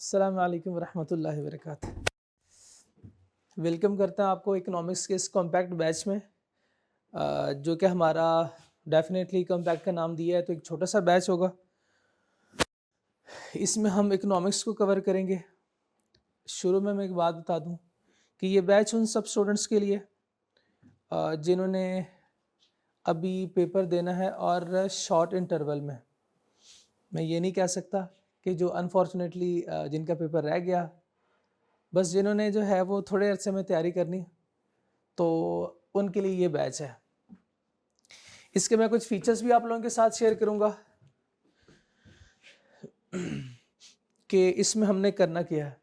अस्सलाम वालेकुम रहमतुल्लाहि व बरकातहू। वेलकम करता हूँ आपको इकोनॉमिक्स के इस कॉम्पैक्ट बैच में, जो कि हमारा डेफिनेटली कॉम्पैक्ट का नाम दिया है तो एक छोटा सा बैच होगा। इसमें हम इकोनॉमिक्स को कवर करेंगे। शुरू में मैं एक बात बता दूं कि ये बैच उन सब स्टूडेंट्स के लिए जिन्होंने अभी पेपर देना है और शॉर्ट इंटरवल में। मैं ये नहीं कह सकता कि जो अनफॉर्चुनेटली जिनका पेपर रह गया, बस जिन्होंने जो है वो थोड़े अरसे में तैयारी करनी, तो उनके लिए ये बैच है। इसके मैं कुछ फीचर्स भी आप लोगों के साथ शेयर करूंगा कि इसमें हमने करना क्या है।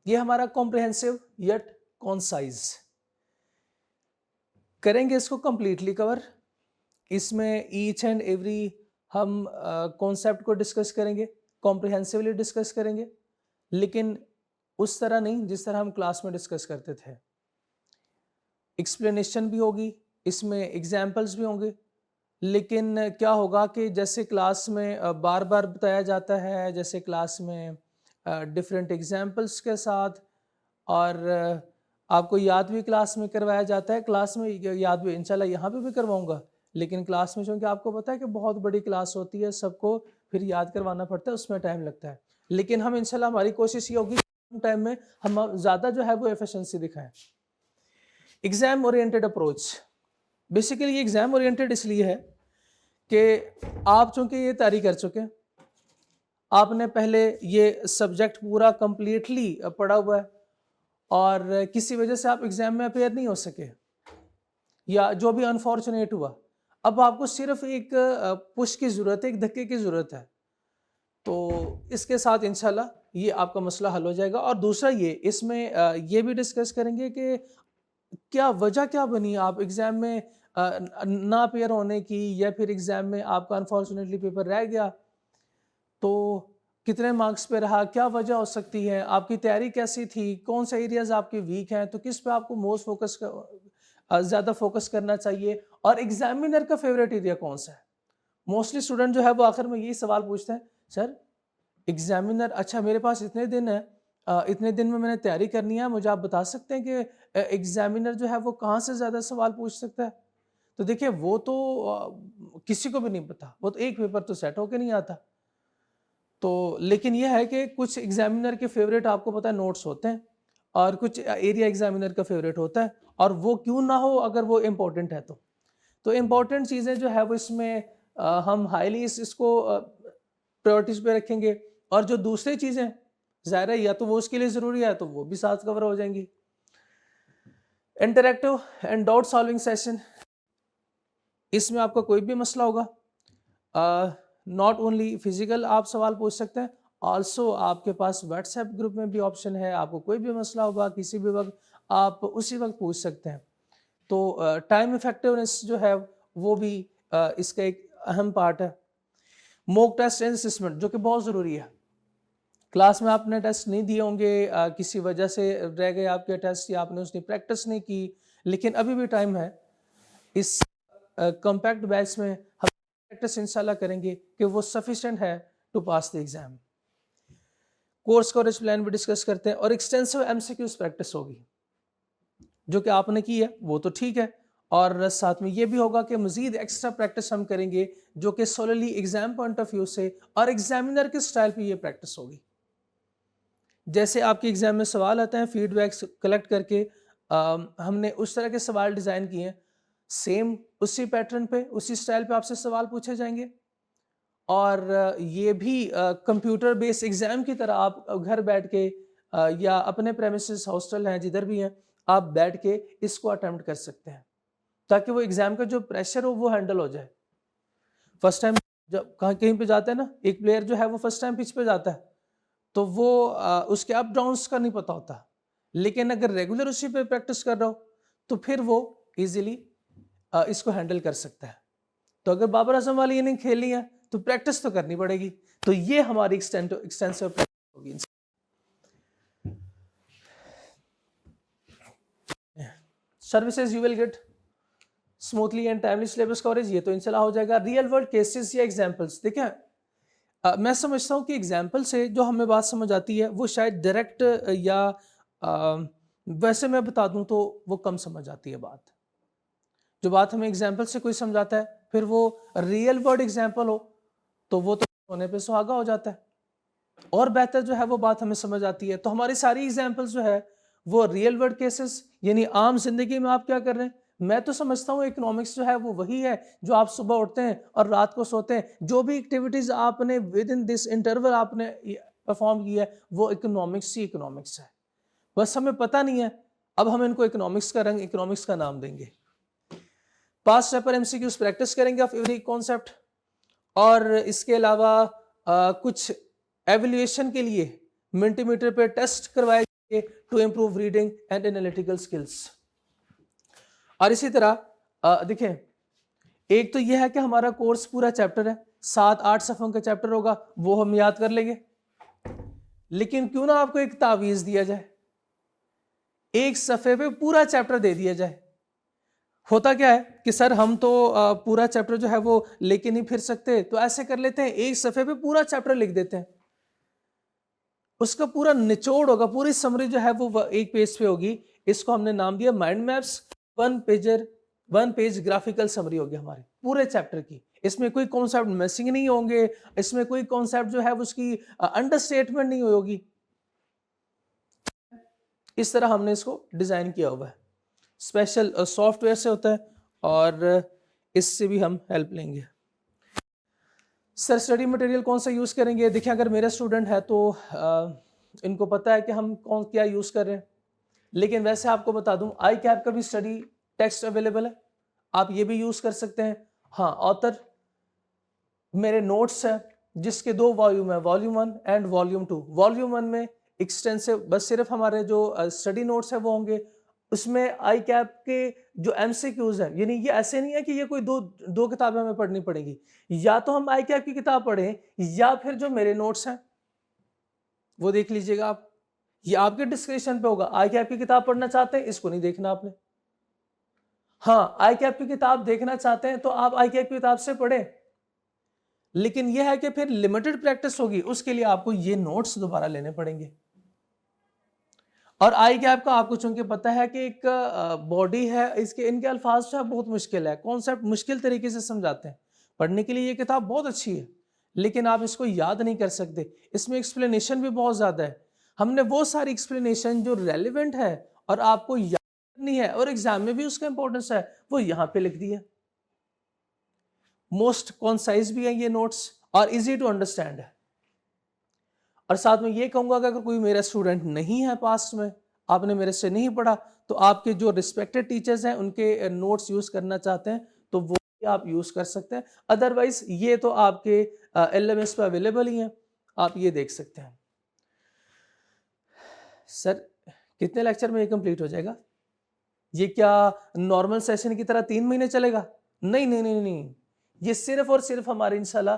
ये हमारा कॉम्प्रिहेंसिव यट कॉन्साइज करेंगे, इसको कंप्लीटली कवर। इसमें ईच एंड एवरी हम कॉन्सेप्ट को डिस्कस करेंगे, कॉम्प्रिहेंसिवली डिस्कस करेंगे, लेकिन उस तरह नहीं जिस तरह हम क्लास में डिस्कस करते थे। एक्सप्लेनेशन भी होगी, इसमें एग्जाम्पल्स भी होंगे, लेकिन क्या होगा कि जैसे क्लास में बार बार बताया जाता है, जैसे क्लास में डिफरेंट एग्जाम्पल्स के साथ, और आपको याद भी क्लास में करवाया जाता है। क्लास में याद भी इंशाल्लाह यहाँ पे भी करवाऊंगा, लेकिन क्लास में चूँकि आपको पता है कि बहुत बड़ी क्लास होती है, सबको फिर याद करवाना पड़ता है, उसमें टाइम लगता है। लेकिन हम इंशाल्लाह, हमारी कोशिश ये होगी टाइम में हम ज़्यादा जो है वो एफिशिएंसी दिखाएं। Exam oriented approach, basically exam oriented इसलिए है कि आप चूंकि ये तैयारी कर चुके हैं, आपने पहले ये सब्जेक्ट पूरा कंप्लीटली पढ़ा हुआ है, और किसी वजह से आप एग्जाम में अपेयर नहीं हो सके, या जो भी अनफॉर्चुनेट हुआ, अब आपको सिर्फ एक पुश की ज़रूरत है, एक धक्के की ज़रूरत है। तो इसके साथ इंशाल्लाह ये आपका मसला हल हो जाएगा। और दूसरा इसमें ये भी डिस्कस करेंगे कि क्या वजह क्या बनी आप एग्ज़ाम में ना अपेयर होने की, या फिर एग्ज़ाम में आपका अनफॉर्चुनेटली पेपर रह गया, तो कितने मार्क्स पे रहा, क्या वजह हो सकती है, आपकी तैयारी कैसी थी, कौन से एरियाज़ आपके वीक हैं, तो किस पे आपको मोस्ट फोकस ज़्यादा फोकस करना चाहिए, और एग्जामिनर का फेवरेट एरिया कौन सा है। मोस्टली स्टूडेंट जो है वो आखिर में यही सवाल पूछते हैं, सर एग्जामिनर, अच्छा मेरे पास इतने दिन है, इतने दिन में मैंने तैयारी करनी है, मुझे आप बता सकते हैं कि एग्जामिनर जो है वो कहाँ से ज़्यादा सवाल पूछ सकता है। तो देखिए, वो तो किसी को भी नहीं पता, वो तो एक पेपर तो सेट होके नहीं आता। तो लेकिन यह है कि कुछ एग्जामिनर के फेवरेट आपको पता है नोट्स होते हैं, और कुछ एरिया एग्जामिनर का फेवरेट होता है, और वो क्यों ना हो अगर वो इम्पोर्टेंट है तो इम्पोर्टेंट चीज़ें जो है वो इसमें हम हाईली इसको प्रायोरिटीज पे रखेंगे, और जो दूसरी चीज़ें ज़ाहिर है या तो वो उसके लिए ज़रूरी है तो वो भी साथ कवर हो जाएंगी। Interactive and doubt solving session, इसमें आपका कोई भी मसला होगा, नॉट ओनली फिजिकल आप सवाल पूछ सकते हैं, ऑल्सो आपके पास व्हाट्सएप ग्रुप में भी ऑप्शन है, आपको कोई भी मसला होगा किसी भी वक्त आप उसी वक्त पूछ सकते हैं। तो टाइम इफेक्टिवनेस जो है वो भी इसका एक अहम पार्ट है। मॉक टेस्ट एंड असेसमेंट, जो कि बहुत ज़रूरी है। क्लास में आपने टेस्ट नहीं दिए होंगे, किसी वजह से रह गए आपके टेस्ट, या आपने उसकी प्रैक्टिस नहीं की, लेकिन अभी भी टाइम है। इस कॉम्पैक्ट बैच में हम प्रैक्टिस इंशाल्लाह करेंगे कि वो सफिशिएंट है to pass the exam. Course coverage plan भी डिस्कस करते हैं, और एक्सटेंसिव एमसीक्यूज प्रैक्टिस होगी, जो कि आपने की है वो तो ठीक है, और साथ में ये भी होगा कि मजीद एक्स्ट्रा प्रैक्टिस हम करेंगे, जो कि solely exam point of view से और एग्जामिनर के स्टाइल पे ये प्रैक्टिस होगी। जैसे आपके एग्जाम में सवाल आते हैं, फीडबैक्स कलेक्ट करके हमने उस तरह के सवाल डिज़ाइन किए हैं, सेम उसी पैटर्न पे उसी स्टाइल पे आपसे सवाल पूछे जाएंगे, और ये भी कंप्यूटर बेस्ड एग्ज़ाम की तरह आप घर बैठ के या अपने प्रेमिसेस हॉस्टल हैं जिधर भी हैं, आप बैठ के इसको अटेम्प्ट कर सकते हैं, ताकि वो एग्ज़ाम का जो प्रेशर हो वो हैंडल हो जाए। फर्स्ट टाइम जब कहीं पे जाता है ना, एक प्लेयर जो है वो फर्स्ट टाइम पिच पे जाता है, तो वो उसके अप डाउन्स का नहीं पता होता, लेकिन अगर रेगुलर उसी पे प्रैक्टिस कर रहा हो तो फिर वो इजीली इसको हैंडल कर सकता है। तो अगर बाबर आजम वाली इनिंग खेलनी है तो प्रैक्टिस तो करनी पड़ेगी, तो ये हमारी एक्सटेंसिव प्रैक्टिस होगी। Services you will get, smoothly and timely syllabus coverage, ये तो इंशाल्लाह हो जाएगा। रियल वर्ल्ड केसेस या एग्जांपल्स, देखिए मैं समझता हूँ कि एग्जाम्पल से जो हमें बात समझ आती है वो शायद डायरेक्ट या वैसे मैं बता दूं तो वो कम समझ आती है बात। जो बात हमें एग्जाम्पल से कोई समझाता है, फिर वो रियल वर्ल्ड एग्जाम्पल हो तो वो तो होने पे सुहागा हो जाता है, और बेहतर जो है वो बात हमें समझ आती है। तो हमारी सारी एग्जाम्पल्स जो है वो रियल वर्ल्ड केसेस, यानी आम जिंदगी में आप क्या कर रहे हैं। मैं तो समझता हूँ इकोनॉमिक्स जो है वो वही है जो आप सुबह उठते हैं और रात को सोते हैं, जो भी एक्टिविटीज आपने विद इन दिस इंटरवल आपने परफॉर्म की है वो इकोनॉमिक्स ही इकोनॉमिक्स है। बस हमें पता नहीं है, अब हम इनको इकोनॉमिक्स का रंग, इकोनॉमिक्स का नाम देंगे। पास्ट पेपर एमसीक्यूज प्रैक्टिस करेंगे ऑफ एवरी कॉन्सेप्ट, और इसके अलावा कुछ एवेल्यूएशन के लिए मिनटीमीटर पे टेस्ट करवाए जाएंगे to improve reading and analytical skills. और इसी तरह देखिए, एक तो यह है कि हमारा कोर्स पूरा चैप्टर है, 7-8 सफ़ों का चैप्टर होगा, वो हम याद कर लेंगे। लेकिन क्यों ना आपको एक तावीज दिया जाए, एक सफ़े पे पूरा चैप्टर दे दिया जाए। होता क्या है कि सर हम तो पूरा चैप्टर जो है वो लेके नहीं फिर सकते, तो ऐसे कर लेते हैं एक सफ़े पे पूरा चैप्टर लिख देते हैं, उसका पूरा निचोड़ होगा, पूरी समरी जो है वो एक पेज पे होगी। इसको हमने नाम दिया mind maps, one page graphical summary होगी हमारी पूरे चैप्टर की। इसमें कोई कॉन्सेप्ट मिसिंग नहीं होंगे, इसमें कोई कॉन्सेप्ट जो है उसकी अंडरस्टेटमेंट नहीं होगी। इस तरह हमने इसको डिजाइन किया हुआ है, स्पेशल सॉफ्टवेयर से होता है, और इससे भी हम हेल्प लेंगे। सर स्टडी मटेरियल कौन सा यूज़ करेंगे? देखिए अगर मेरा स्टूडेंट है तो इनको पता है कि हम कौन क्या यूज़ कर रहे हैं, लेकिन वैसे आपको बता दूं आई कैप का भी स्टडी टेक्स्ट अवेलेबल है, आप ये भी यूज़ कर सकते हैं। हाँ, ऑथर मेरे नोट्स है जिसके 2 वॉल्यूम है, वॉल्यूम 1 एंड वॉल्यूम 2। वॉल्यूम 1 में एक्सटेंसिव बस सिर्फ हमारे जो स्टडी नोट्स है वो होंगे, उसमें आई कैप के जो एमसीक्यूज हैं, यानी ये ऐसे नहीं है कि ये कोई दो किताबें हमें पढ़नी पड़ेगी, या तो हम आई कैप की किताब पढ़ें या फिर जो मेरे नोट्स हैं वो देख लीजिएगा आप, ये आपके डिस्क्रिप्शन पे होगा। आई कैप की किताब पढ़ना चाहते हैं, इसको नहीं देखना आपने। हाँ, आई कैप की किताब देखना चाहते हैं तो आप आई कैप की किताब से पढ़ें, लेकिन यह है कि फिर लिमिटेड प्रैक्टिस होगी, उसके लिए आपको ये नोट्स दोबारा लेने पड़ेंगे। और आई कैप का आपको चूंकि पता है कि एक बॉडी है, इसके इनके अल्फाज जो है बहुत मुश्किल है, कॉन्सेप्ट मुश्किल तरीके से समझाते हैं। पढ़ने के लिए ये किताब बहुत अच्छी है, लेकिन आप इसको याद नहीं कर सकते, इसमें एक्सप्लेनेशन भी बहुत ज़्यादा है। हमने वो सारी एक्सप्लेनेशन जो रेलिवेंट है और आपको याद करनी है और एग्जाम में भी उसका इंपॉर्टेंस है, वो यहाँ पे लिख दी है। मोस्ट कॉन्साइज भी है ये नोट्स और इजी टू अंडरस्टैंड है। और साथ में ये कहूंगा कि अगर कोई मेरा स्टूडेंट नहीं है, पास्ट में आपने मेरे से नहीं पढ़ा, तो आपके जो रिस्पेक्टेड टीचर्स हैं उनके नोट्स यूज करना चाहते हैं तो वो भी आप यूज कर सकते हैं। अदरवाइज ये तो आपके LMS पे अवेलेबल ही हैं, आप ये देख सकते हैं। सर कितने लेक्चर में ये कंप्लीट हो जाएगा? ये क्या नॉर्मल सेशन की तरह 3 महीने चलेगा? नहीं नहीं नहीं नहीं, ये सिर्फ और सिर्फ हमारे इंशाल्लाह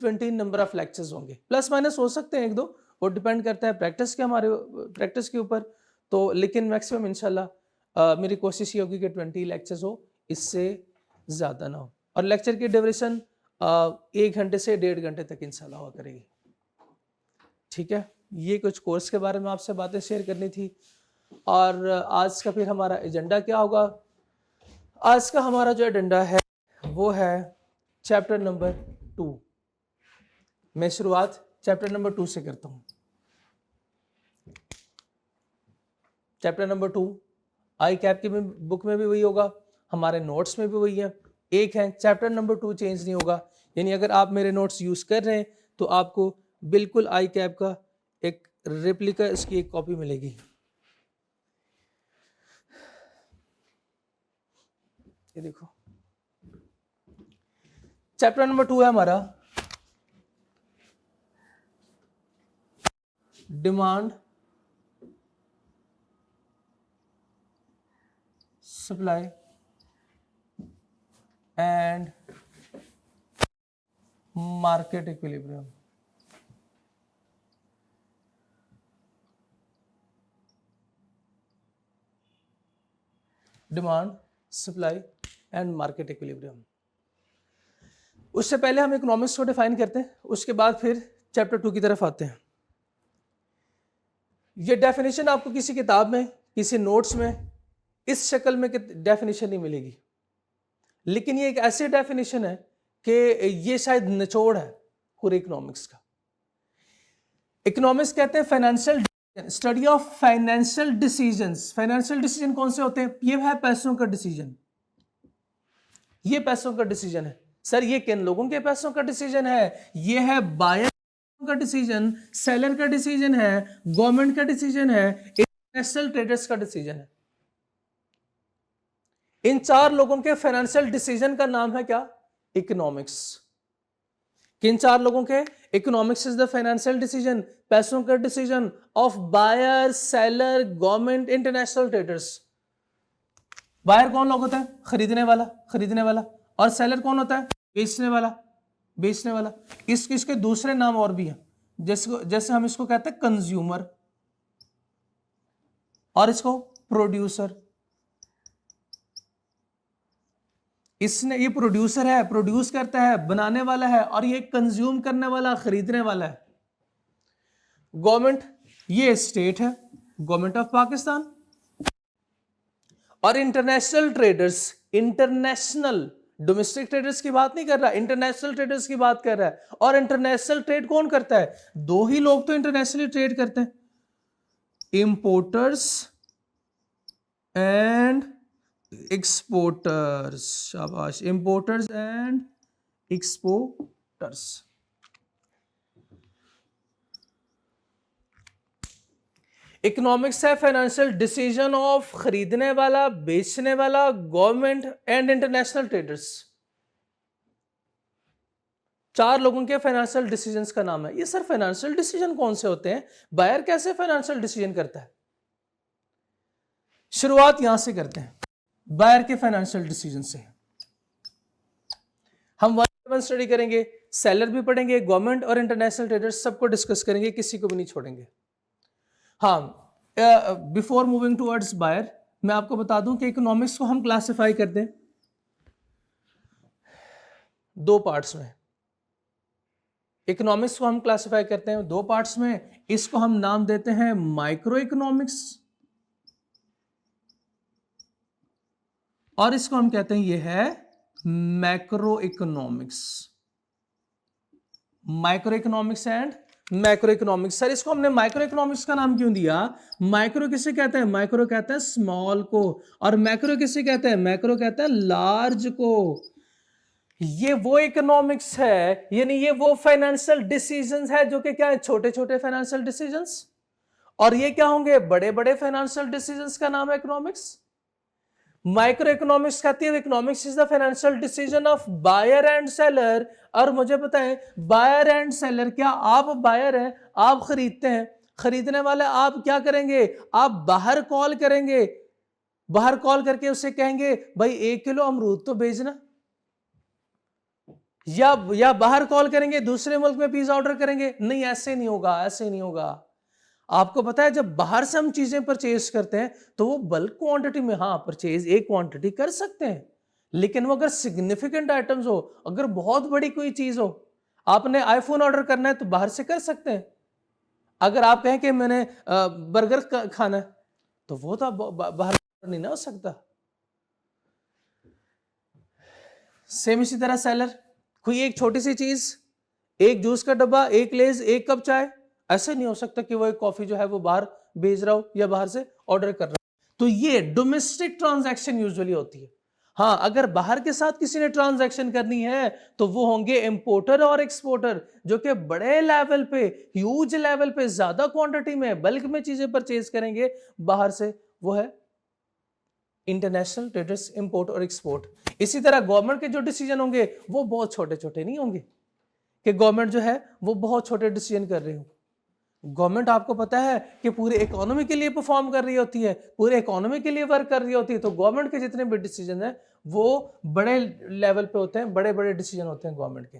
20 नंबर ऑफ लेक्चर्स होंगे, प्लस माइनस हो सकते हैं 1-2, वो डिपेंड करता है प्रैक्टिस के, हमारे प्रैक्टिस के ऊपर। तो लेकिन मैक्सिमम इंशाल्लाह मेरी कोशिश ये होगी कि 20 लेक्चर्स हो, इससे ज़्यादा ना हो। और लेक्चर की ड्यूरेशन 1 घंटे से 1.5 घंटे तक इंशाल्लाह हुआ करेगी। ठीक है, ये कुछ कोर्स के बारे में आपसे बातें शेयर करनी थी। और आज का फिर हमारा एजेंडा क्या होगा? आज का हमारा जो एजेंडा है वो है चैप्टर नंबर 2। मैं शुरुआत चैप्टर नंबर 2 से करता हूं। चैप्टर नंबर 2 आई कैप की बुक में भी वही होगा, हमारे नोट्स में भी वही है, एक है। चैप्टर नंबर 2 चेंज नहीं होगा, यानी अगर आप मेरे नोट्स यूज कर रहे हैं तो आपको बिल्कुल आई कैप का एक रेप्लिका, इसकी एक कॉपी मिलेगी। ये देखो, चैप्टर नंबर 2 है हमारा demand, supply and market equilibrium. Demand, supply and market equilibrium. उससे पहले हम इकोनॉमिक्स को डिफाइन करते हैं, उसके बाद फिर चैप्टर 2 की तरफ आते हैं। ये डेफिनेशन आपको किसी किताब में, किसी नोट्स में इस शक्ल में डेफिनेशन नहीं मिलेगी, लेकिन ये एक ऐसी डेफिनेशन है कि ये शायद निचोड़ है पूरे इकोनॉमिक्स का। इकोनॉमिक्स कहते हैं financial study of financial decisions. Financial decision कौन से होते हैं? ये है पैसों का डिसीजन, ये पैसों का डिसीजन है। सर ये किन लोगों के पैसों का डिसीजन है? ये है बायर का डिसीजन, सेलर का डिसीजन है, गवर्नमेंट का डिसीजन है, इंटरनेशनल ट्रेडर्स का डिसीजन है। इन चार लोगों के फाइनेंशियल डिसीजन का नाम है क्या? इकोनॉमिक्स। किन चार लोगों के? Economics is the financial decision, पैसों का decision of buyer, seller, government, international traders. Buyer कौन लोग होता है? खरीदने वाला, खरीदने वाला। और सेलर कौन होता है? बेचने वाला, बेचने वाला। इसके दूसरे नाम और भी हैं, जैसे हम इसको कहते हैं कंज्यूमर, और इसको प्रोड्यूसर। इसने, ये प्रोड्यूसर है, प्रोड्यूस करता है, बनाने वाला है, और ये कंज्यूम करने वाला, खरीदने वाला है। गवर्नमेंट, ये स्टेट है, गवर्नमेंट ऑफ पाकिस्तान। और international traders, international, domestic traders की बात नहीं कर रहा, इंटरनेशनल ट्रेडर्स की बात कर रहा है। और इंटरनेशनल ट्रेड कौन करता है? दो ही लोग तो इंटरनेशनली ट्रेड करते हैं, इंपोर्टर्स एंड एक्सपोर्टर्स। शाबाश, इंपोर्टर्स एंड एक्सपोर्टर्स। इकोनॉमिक्स है फाइनेंशियल डिसीजन ऑफ खरीदने वाला, बेचने वाला, गवर्नमेंट एंड इंटरनेशनल ट्रेडर्स। चार लोगों के फाइनेंशियल डिसीजंस का नाम है ये। सर फाइनेंशियल डिसीजन कौन से होते हैं? बायर कैसे फाइनेंशियल डिसीजन करता है? शुरुआत यहां से करते हैं, बायर के फाइनेंशियल डिसीजन से। हम वन स्टडी करेंगे, सेलर भी पढ़ेंगे, गवर्नमेंट और इंटरनेशनल ट्रेडर्स सबको डिस्कस करेंगे, किसी को भी नहीं छोड़ेंगे। हाँ, बिफोर मूविंग टुवर्ड्स बायर, मैं आपको बता दूं कि इकोनॉमिक्स को हम क्लासिफाई करते हैं दो पार्ट्स में। इकोनॉमिक्स को हम क्लासिफाई करते हैं दो पार्ट्स में। इसको हम नाम देते हैं माइक्रो इकोनॉमिक्स, और इसको हम कहते हैं ये है macro economics. Micro economics and macro economics. Sir इसको हमने माइक्रो इकोनॉमिक्स का नाम क्यों दिया? माइक्रो किसे कहते हैं? माइक्रो कहते हैं स्मॉल को, और मैक्रो किसे कहते हैं? मैक्रो कहते हैं लार्ज को। ये वो इकोनॉमिक्स है, यानी ये वो फाइनेंशियल डिसीजंस है जो कि क्या है? छोटे छोटे फाइनेंशियल डिसीजंस। और ये क्या होंगे? बड़े बड़े फाइनेंशियल डिसीजंस का नाम है इकोनॉमिक्स। माइक्रो इकोनॉमिक्स कहती है economics is the financial decision of buyer and seller. और मुझे पता है बायर एंड सेलर, क्या आप बायर हैं, आप खरीदते हैं, खरीदने वाले आप क्या करेंगे? आप बाहर कॉल करेंगे, बाहर कॉल करके उससे कहेंगे भाई 1 किलो अमरूद तो भेजना, या बाहर कॉल करेंगे दूसरे मुल्क में पिज्जा ऑर्डर करेंगे। नहीं, ऐसे नहीं होगा, ऐसे नहीं होगा। आपको पता है जब बाहर से हम चीजें परचेज करते हैं तो वो बल्क क्वांटिटी में, हाँ परचेज एक क्वांटिटी कर सकते हैं, लेकिन वो अगर सिग्निफिकेंट आइटम्स हो, अगर बहुत बड़ी कोई चीज हो, आपने आईफोन ऑर्डर करना है तो बाहर से कर सकते हैं। अगर आप कहें कि मैंने बर्गर खाना है तो वो तो बाहर नहीं ना हो सकता। सेम इसी तरह सेलर, कोई एक छोटी सी चीज, एक जूस का डब्बा, एक लेज, एक कप चाय, ऐसे नहीं हो सकता कि वो एक कॉफी जो है वो बाहर भेज रहा हो या बाहर से ऑर्डर कर रहा हो। तो ये डोमेस्टिक ट्रांजैक्शन यूजुअली होती है। हाँ, अगर बाहर के साथ किसी ने ट्रांजैक्शन करनी है तो वो होंगे इंपोर्टर और एक्सपोर्टर, जो कि बड़े लेवल पे, ह्यूज लेवल पे, ज्यादा क्वांटिटी में, बल्क में चीजें परचेज करेंगे बाहर से, वो है इंटरनेशनल ट्रेडर्स, इंपोर्ट और एक्सपोर्ट। इसी तरह गवर्नमेंट के जो डिसीजन होंगे वो बहुत छोटे छोटे नहीं होंगे कि गवर्नमेंट जो है वो बहुत छोटे डिसीजन कर रही हो। गवर्नमेंट आपको पता है कि पूरे इकोनॉमी के लिए परफॉर्म कर रही होती है, पूरे इकोनॉमी के लिए वर्क कर रही होती है, तो गवर्नमेंट के जितने भी डिसीजन हैं वो बड़े लेवल पे होते हैं, बड़े बड़े डिसीजन होते हैं गवर्नमेंट के।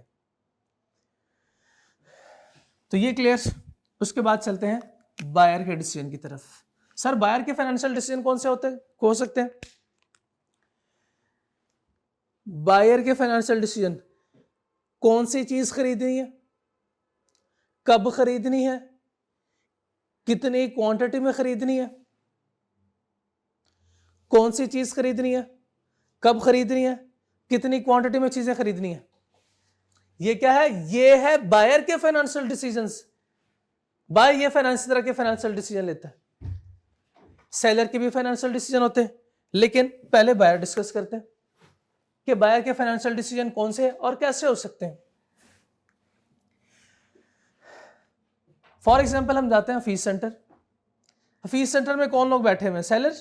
तो ये क्लियर। उसके बाद चलते हैं बायर के डिसीजन की तरफ। सर बायर के फाइनेंशियल डिसीजन कौन से होते हैं, हो सकते हैं? बायर के फाइनेंशियल डिसीजन, कौन सी चीज खरीदनी है, कब खरीदनी है, कितनी क्वांटिटी में खरीदनी है, कौन सी चीज खरीदनी है, कब खरीदनी है, कितनी क्वांटिटी में चीजें खरीदनी है। ये क्या है, ये है बायर के फाइनेंशियल डिसीजंस। बायर ये फाइनेंशियल तरह के फाइनेंशियल डिसीजन लेता है। सेलर के भी फाइनेंशियल डिसीजन होते हैं, लेकिन पहले बायर डिस्कस करते हैं कि बायर के फाइनेंशियल डिसीजन कौन से और कैसे हो सकते हैं। फॉर एग्जाम्पल हम जाते हैं फीस सेंटर। फीस सेंटर में कौन लोग बैठे हुए हैं, सेलर।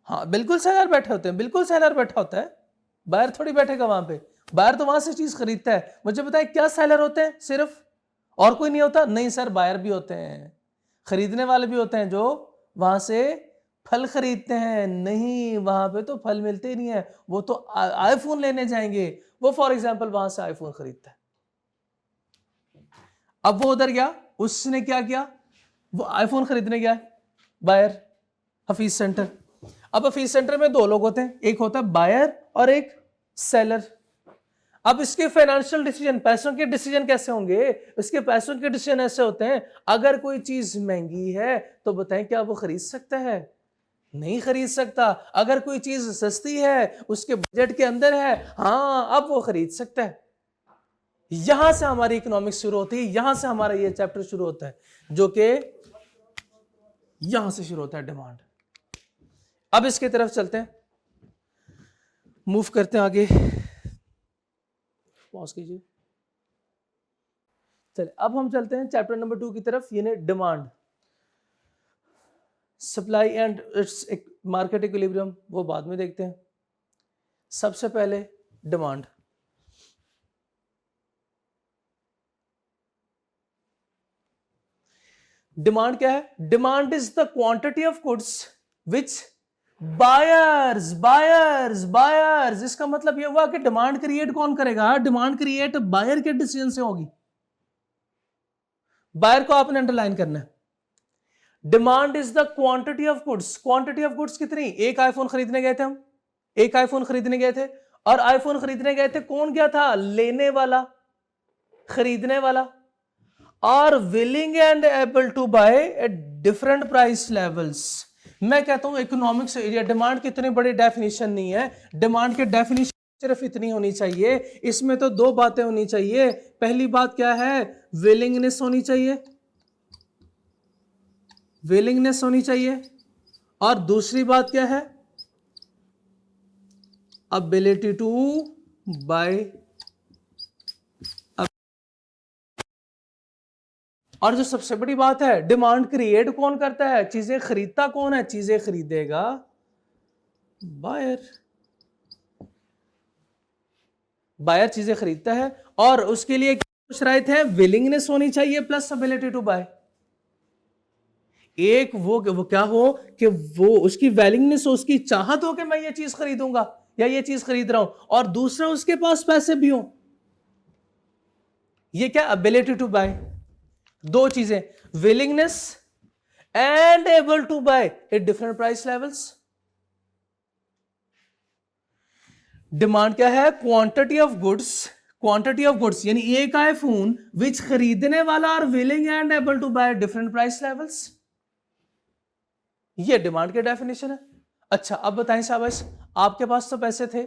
हाँ बिल्कुल सेलर बैठे होते हैं, बिल्कुल सेलर बैठा होता है, बायर थोड़ी बैठेगा वहां पे। बायर तो वहां से चीज खरीदता है। मुझे बताए क्या सेलर होते हैं सिर्फ, और कोई नहीं होता? नहीं सर, बायर भी होते हैं, खरीदने वाले भी होते हैं जो वहां से फल खरीदते हैं। नहीं, वहां पे तो फल मिलते ही नहीं है, वो तो आईफोन लेने जाएंगे। वो फॉर एग्जाम्पल वहां से आईफोन खरीदता है। अब वो उधर गया, उसने क्या किया, वो आईफोन खरीदने गया बायर हफीज सेंटर। अब हफीज सेंटर में दो लोग होते हैं, एक होता है बायर और एक सेलर। अब इसके फाइनेंशियल डिसीजन, पैसों के डिसीजन कैसे होंगे? इसके पैसों के डिसीजन ऐसे होते हैं, अगर कोई चीज महंगी है तो बताएं क्या वो खरीद सकता है? नहीं खरीद सकता। अगर कोई चीज सस्ती है, उसके बजट के अंदर है, हाँ अब वो खरीद सकता है। यहां से हमारी इकोनॉमिक्स शुरू होती है, यहां से हमारा ये चैप्टर शुरू होता है, जो कि यहां से शुरू होता है, डिमांड। अब इसकी तरफ चलते हैं, मूव करते हैं आगे। पॉज कीजिए। चलिए अब हम चलते हैं चैप्टर नंबर 2 की तरफ, यानी demand, supply and its market equilibrium, वो बाद में देखते हैं। सबसे पहले डिमांड। डिमांड क्या है? Demand is the quantity of goods which buyers buyers buyers, इसका मतलब यह हुआ कि डिमांड क्रिएट कौन करेगा? डिमांड क्रिएट बायर के डिसीजन से होगी। बायर को आपने अंडरलाइन करना है। Demand is the quantity of goods. Quantity of goods कितनी? एक आईफोन खरीदने गए थे हम, एक आईफोन खरीदने गए थे, और आईफोन खरीदने गए थे, कौन गया था? लेने वाला, खरीदने वाला, और willing and able to buy at different price levels. मैं कहता हूं इकोनॉमिक्स एरिया, डिमांड की इतनी बड़ी डेफिनेशन नहीं है। डिमांड की डेफिनेशन सिर्फ इतनी होनी चाहिए, इसमें तो दो बातें होनी चाहिए। पहली बात क्या है? विलिंगनेस होनी चाहिए, विलिंगनेस होनी चाहिए, और दूसरी बात क्या है? Ability to buy. और जो सबसे बड़ी बात है, डिमांड क्रिएट कौन करता है? चीजें खरीदता कौन है? चीजें खरीदेगा बायर। बायर चीजें खरीदता है, और उसके लिए क्या शर्त है? विलिंगनेस होनी चाहिए प्लस एबिलिटी टू बाय। एक वो क्या हो कि वो उसकी विलिंगनेस हो, उसकी चाहत हो कि मैं ये चीज खरीदूंगा या ये चीज खरीद रहा हूं, और दूसरा उसके पास पैसे भी हो। ये क्या? Ability to buy. दो चीजें, willingness and able to buy at different price levels. Demand क्या है? Quantity of goods, quantity of goods यानी एक आईफोन विच खरीदने वाला और willing and able to buy different price levels. ये डिमांड की डेफिनेशन है। अच्छा अब बताएं शाबाश, आपके पास तो पैसे थे,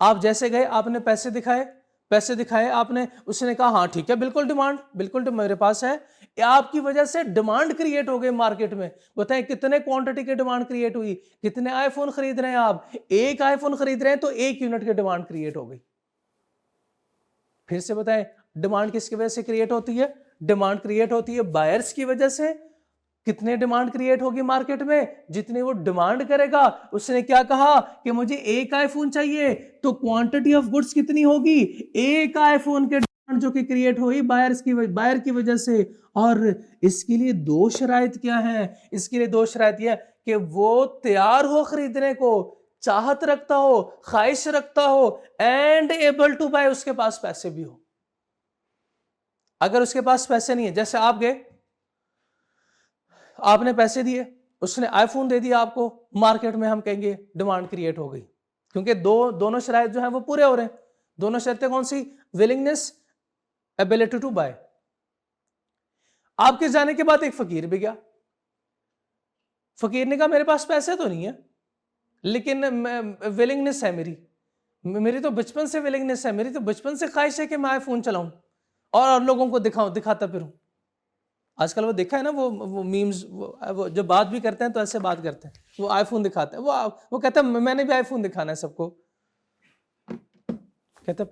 आप जैसे गए आपने पैसे दिखाए, पैसे दिखाए आपने, उसने कहा हाँ ठीक है, बिल्कुल डिमांड, बिल्कुल मेरे पास है। आपकी वजह से डिमांड क्रिएट हो गई मार्केट में। बताएं कितने क्वांटिटी की डिमांड क्रिएट हुई? कितने आईफोन खरीद रहे हैं आप? एक आईफोन खरीद रहे हैं तो 1 यूनिट की डिमांड क्रिएट हो गई। फिर से बताएं, डिमांड किसकी वजह से क्रिएट होती है? डिमांड क्रिएट होती है बायर्स की वजह से। कितने डिमांड क्रिएट होगी मार्केट में? जितनी वो डिमांड करेगा। उसने क्या कहा कि मुझे एक आईफोन चाहिए, तो क्वांटिटी ऑफ गुड्स कितनी होगी? एक आईफोन के डिमांड जो कि क्रिएट हुई बायर की वजह से। और इसके लिए दो शराइत क्या है? इसके लिए दो शराइत यह कि वो तैयार हो खरीदने को, चाहत रखता हो, ख्वाहिश रखता हो, एंड एबल टू बाय, उसके पास पैसे भी हो। अगर उसके पास पैसे नहीं है, जैसे आप गए, आपने पैसे दिए, उसने आईफोन दे दिया आपको, मार्केट में हम कहेंगे डिमांड क्रिएट हो गई। क्योंकि दोनों शराइत जो है वो पूरे हो रहे हैं। दोनों शर्तें कौन सी? Willingness, ability to buy. आपके जाने के बाद एक फकीर भी गया। फकीर ने कहा मेरे पास पैसे तो नहीं है, लेकिन विलिंगनेस है मेरी तो बचपन से विलिंगनेस है, मेरी तो बचपन से ख्वाहिश है कि मैं आईफोन चलाऊं और लोगों को दिखाता फिरूं। आजकल वो देखा है ना, वो मीम्स, वो जब बात भी करते हैं तो ऐसे बात करते हैं, वो आईफोन दिखाते हैं, वो कहता है मैंने भी आईफोन दिखाना है सबको। कहते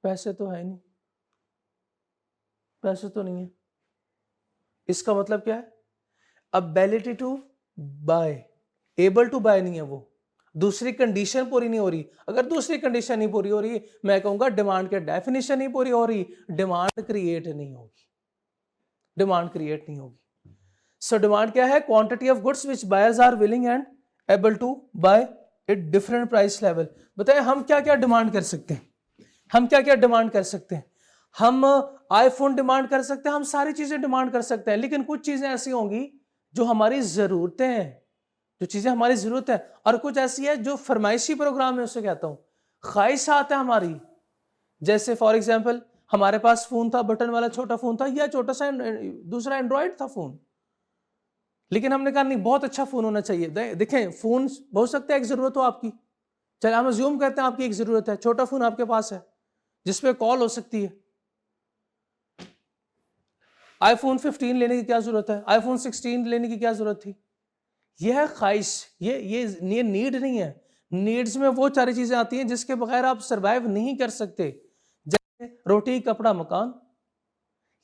पैसे तो है नहीं, पैसे तो नहीं है। इसका मतलब क्या है? Ability to buy, able to buy नहीं है वो, दूसरी कंडीशन पूरी नहीं हो रही। अगर दूसरी कंडीशन नहीं पूरी हो रही, मैं कहूंगा डिमांड के डेफिनेशन नहीं पूरी हो रही, डिमांड क्रिएट नहीं होगी, डिमांड क्रिएट नहीं होगी। सो डिमांड क्या है? Quantity of goods which buyers are willing and able to buy at different price level. बताएं हम क्या क्या डिमांड कर सकते हैं? हम क्या क्या डिमांड कर सकते हैं? हम आईफोन डिमांड कर सकते हैं, हम सारी चीजें डिमांड कर सकते हैं, लेकिन कुछ चीजें ऐसी होंगी जो हमारी जरूरतें हैं, जो चीजें हमारी जरूरत है, और कुछ ऐसी है जो फरमाइशी प्रोग्राम है, उसे कहता हूं ख्वाहिशात है हमारी। जैसे फॉर एग्जाम्पल हमारे पास फोन था, बटन वाला छोटा फोन था, या छोटा सा दूसरा एंड्रॉइड था फोन, लेकिन हमने कहा नहीं बहुत अच्छा फोन होना चाहिए। देखें फोन हो सकता है एक जरूरत हो आपकी, चले हम अज्यूम करते हैं आपकी एक जरूरत है, छोटा फोन आपके पास है जिसपे कॉल हो सकती है। आईफोन 15 लेने की क्या जरूरत है? आईफोन 16 लेने की क्या जरूरत थी? यह है ख्वाहिश, ये नीड नहीं है। नीड्स में वो सारी चीजें आती हैं जिसके बगैर आप सरवाइव नहीं कर सकते, जैसे रोटी, कपड़ा, मकान।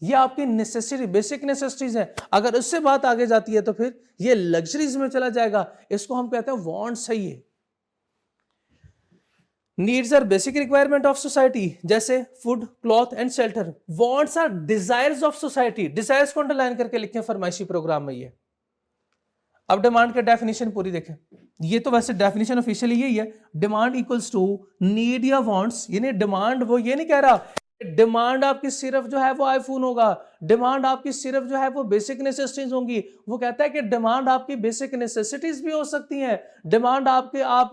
ये आपकी नेसेसिटी, बेसिक नेसेसिटीज हैं। अगर उससे बात आगे जाती है तो फिर ये लग्जरीज में चला जाएगा। इसको हम कहते हैं वांट्स है। ये needs are basic requirement of society, जैसे food, cloth and shelter. Wants are desires of society. Desires को अंडरलाइन करके लिखें फरमाइशी प्रोग्राम में। ये अब डिमांड का डेफिनेशन पूरी देखें। ये तो वैसे डेफिनेशन ऑफिशियली यही है, डिमांड इक्वल्स टू नीड या वांट्स। यानी डिमांड, वो ये नहीं कह रहा डिमांड आपकी सिर्फ जो है वो आईफोन होगा, डिमांड आपकी सिर्फ जो है वो बेसिक नेसेसिटीज होंगी। वो कहता है कि डिमांड आपकी बेसिक नेसेसिटीज भी हो सकती हैं। डिमांड आपके, आप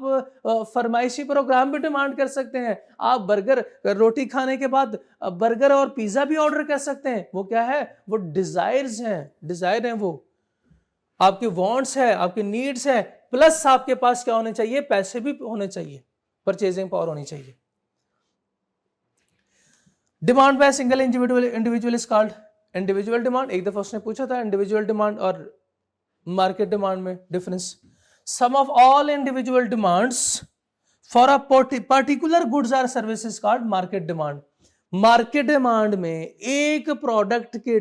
फरमाइशी प्रोग्राम भी डिमांड कर सकते हैं। आप बर्गर, रोटी खाने के बाद बर्गर और पिज्जा भी ऑर्डर कर सकते हैं। वो क्या है? वो डिजायर्स हैं, डिजायर हैं, वो आपके वांट्स है, आपके नीड्स है, प्लस आपके पास क्या होने चाहिए? पैसे भी होने चाहिए, परचेजिंग पावर होनी चाहिए। Demand by single individual is called individual demand. एक दफा उसने पूछा था इंडिविजुअल डिमांड और मार्केट डिमांड में difference. Sum of all individual demands for a particular goods or services called market demand. Market demand में एक प्रोडक्ट के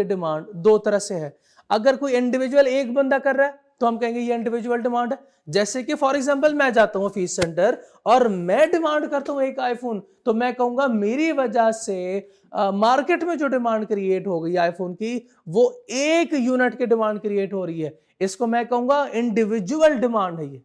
डिमांड दो तरह से है। अगर कोई इंडिविजुअल एक बंदा कर रहा है तो हम कहेंगे ये इंडिविजुअल डिमांड है। जैसे कि फॉर एग्जांपल मैं जाता हूं फीस सेंटर और मैं डिमांड करता हूं एक आईफोन, तो मैं कहूंगा मेरी वजह से मार्केट में जो डिमांड क्रिएट हो गई आईफोन की, वो एक यूनिट की डिमांड क्रिएट हो रही है। इसको मैं कहूंगा इंडिविजुअल डिमांड है ये।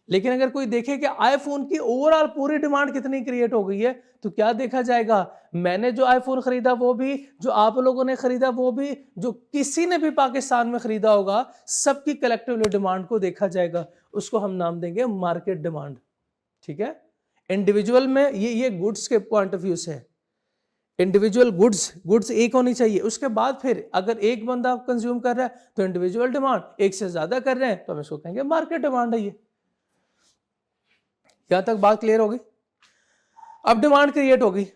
लेकिन अगर कोई देखे कि आईफोन की ओवरऑल पूरी डिमांड कितनी क्रिएट हो गई है, तो क्या देखा जाएगा? मैंने जो आईफोन खरीदा वो भी, जो आप लोगों ने खरीदा वो भी, जो किसी ने भी पाकिस्तान में खरीदा होगा, सबकी कलेक्टिवली डिमांड को देखा जाएगा। उसको हम नाम देंगे मार्केट डिमांड। ठीक है? इंडिविजुअल में ये गुड्स के पॉइंट ऑफ व्यू से है। इंडिविजुअल गुड्स एक होनी चाहिए। उसके बाद फिर अगर एक बंदा कंज्यूम कर रहा है तो इंडिविजुअल डिमांड, एक से ज्यादा कर रहे हैं तो हम इसको कहेंगे मार्केट डिमांड है ये। यहां तक बात क्लियर होगी? अब डिमांड क्रिएट होगी।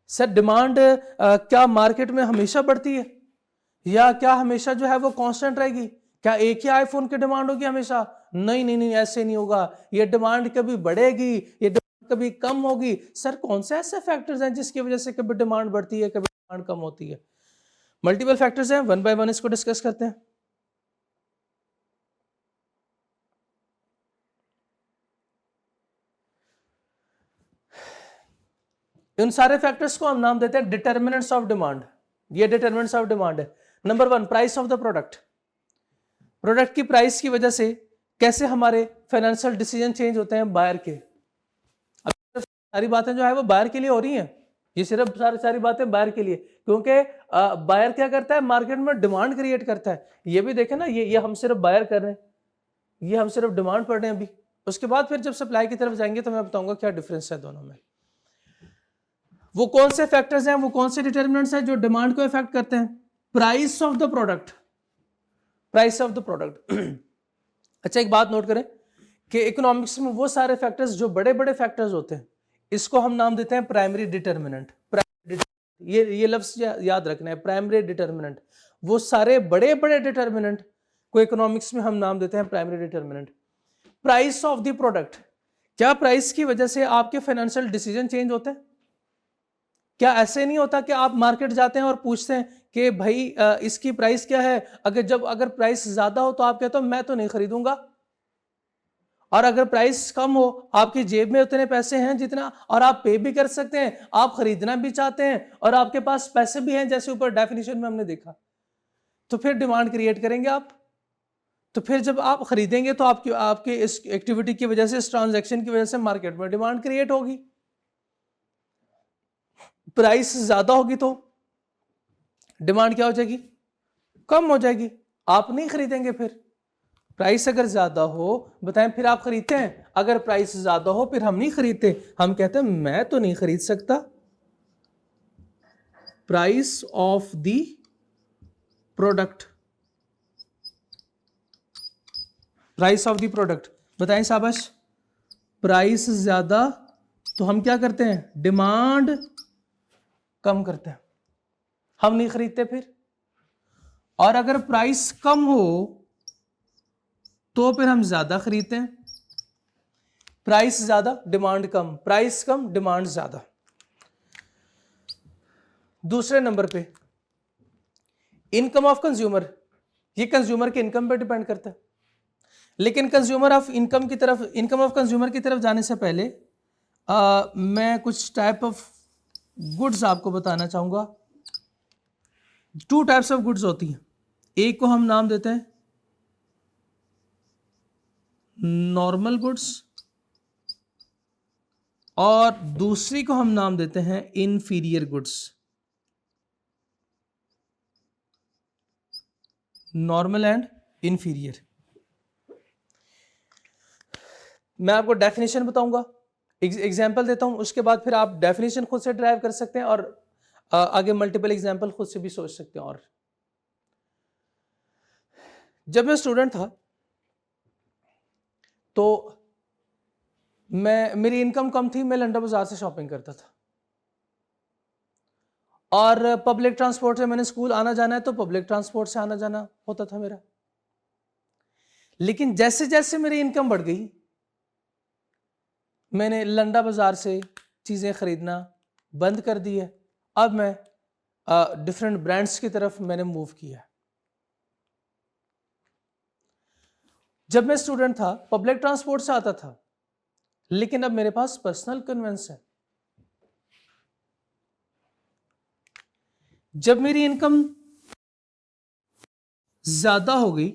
सर डिमांड क्या मार्केट में हमेशा बढ़ती है, या क्या हमेशा जो है वो कांस्टेंट रहेगी? क्या एक ही आईफोन की डिमांड होगी हमेशा? नहीं नहीं नहीं, ऐसे नहीं होगा। ये डिमांड कभी बढ़ेगी, ये डिमांड कभी कम होगी। सर कौन से ऐसे फैक्टर्स हैं जिसकी वजह से कभी डिमांड बढ़ती है, कभी डिमांड कम होती है? मल्टीपल फैक्टर्स हैं, वन बाय वन इसको डिस्कस करते हैं। इन सारे फैक्टर्स को हम नाम देते हैं डिटर्मिनेंट्स ऑफ डिमांड। ये डिटर्मिनेंट्स ऑफ डिमांड है। Number one, price of the product. Product की प्राइस की वजह से कैसे हमारे फाइनेंशियल डिसीजन चेंज होते हैं बायर के। अब सारी बातें जो है वो बायर के लिए हो रही हैं। ये सिर्फ सारी बातें बायर के लिए, क्योंकि बायर क्या करता है? मार्केट में डिमांड क्रिएट करता है। ये भी देखें ना, ये हम सिर्फ बायर कर रहे हैं। ये हम सिर्फ डिमांड पढ़ रहे हैं अभी। उसके बाद फिर जब सप्लाई की तरफ जाएंगे तो मैं बताऊंगा क्या डिफरेंस है दोनों में। वो कौन से फैक्टर्स हैं, वो कौन से डिटर्मिनेंट्स हैं जो डिमांड को इफेक्ट करते हैं? Price of the product, price of the product. अच्छा एक बात नोट करें कि इकोनॉमिक्स में वो सारे फैक्टर्स जो बड़े बड़े फैक्टर्स होते हैं, इसको हम नाम देते हैं प्राइमरी डिटर्मिनेंट। ये लफ्ज याद रखना है, प्राइमरी डिटर्मिनेंट। वो सारे बड़े बड़े डिटर्मिनेंट को इकोनॉमिक्स में हम नाम देते हैं primary determinant. Price of the product, क्या प्राइस की वजह से आपके फाइनेंशियल डिसीजन चेंज होते हैं? क्या ऐसे नहीं होता कि आप मार्केट जाते हैं और पूछते हैं कि भाई इसकी प्राइस क्या है, अगर प्राइस ज्यादा हो तो आप कहते हो मैं तो नहीं खरीदूंगा, और अगर प्राइस कम हो, आपकी जेब में उतने पैसे हैं जितना, और आप पे भी कर सकते हैं, आप खरीदना भी चाहते हैं और आपके पास पैसे भी हैं जैसे ऊपर डेफिनेशन में हमने देखा, तो फिर डिमांड क्रिएट करेंगे आप। तो फिर जब आप खरीदेंगे तो आपके इस एक्टिविटी की वजह से, इस ट्रांजैक्शन की वजह से मार्केट में डिमांड क्रिएट होगी। प्राइस ज्यादा होगी तो डिमांड क्या हो जाएगी? कम हो जाएगी, आप नहीं खरीदेंगे। फिर प्राइस अगर ज्यादा हो, बताएं फिर आप खरीदते हैं? अगर प्राइस ज्यादा हो फिर हम नहीं खरीदते, हम कहते हैं मैं तो नहीं खरीद सकता। Price of the product, price of the product, बताएं शाबाश। प्राइस ज्यादा तो हम क्या करते हैं? डिमांड कम करते हैं, हम नहीं खरीदते फिर। और अगर प्राइस कम हो तो फिर हम ज्यादा खरीदते हैं। प्राइस ज्यादा डिमांड कम, प्राइस कम डिमांड ज्यादा। दूसरे नंबर पे इनकम ऑफ कंज्यूमर, ये कंज्यूमर के इनकम पे डिपेंड करता है। लेकिन इनकम ऑफ कंज्यूमर की तरफ जाने से पहले मैं कुछ टाइप ऑफ गुड्स आपको बताना चाहूंगा। 2 टाइप्स ऑफ गुड्स होती हैं, एक को हम नाम देते हैं नॉर्मल गुड्स और दूसरी को हम नाम देते हैं inferior goods. Normal and inferior. मैं आपको डेफिनेशन बताऊंगा, एग्जाम्पल देता हूं, उसके बाद फिर आप डेफिनेशन खुद से ड्राइव कर सकते हैं और आगे मल्टीपल एग्जाम्पल खुद से भी सोच सकते हैं। और जब मैं स्टूडेंट था तो मेरी इनकम कम थी, मैं लंडा बाजार से शॉपिंग करता था, और पब्लिक ट्रांसपोर्ट से मैंने स्कूल आना जाना है तो पब्लिक ट्रांसपोर्ट से आना जाना होता था मेरा। लेकिन जैसे जैसे मेरी इनकम बढ़ गई, मैंने लंडा बाजार से चीजें खरीदना बंद कर दी है। अब मैं डिफरेंट ब्रांड्स की तरफ मैंने मूव किया। जब मैं स्टूडेंट था पब्लिक ट्रांसपोर्ट से आता था, लेकिन अब मेरे पास पर्सनल कन्वेंस है। जब मेरी इनकम ज्यादा हो गई,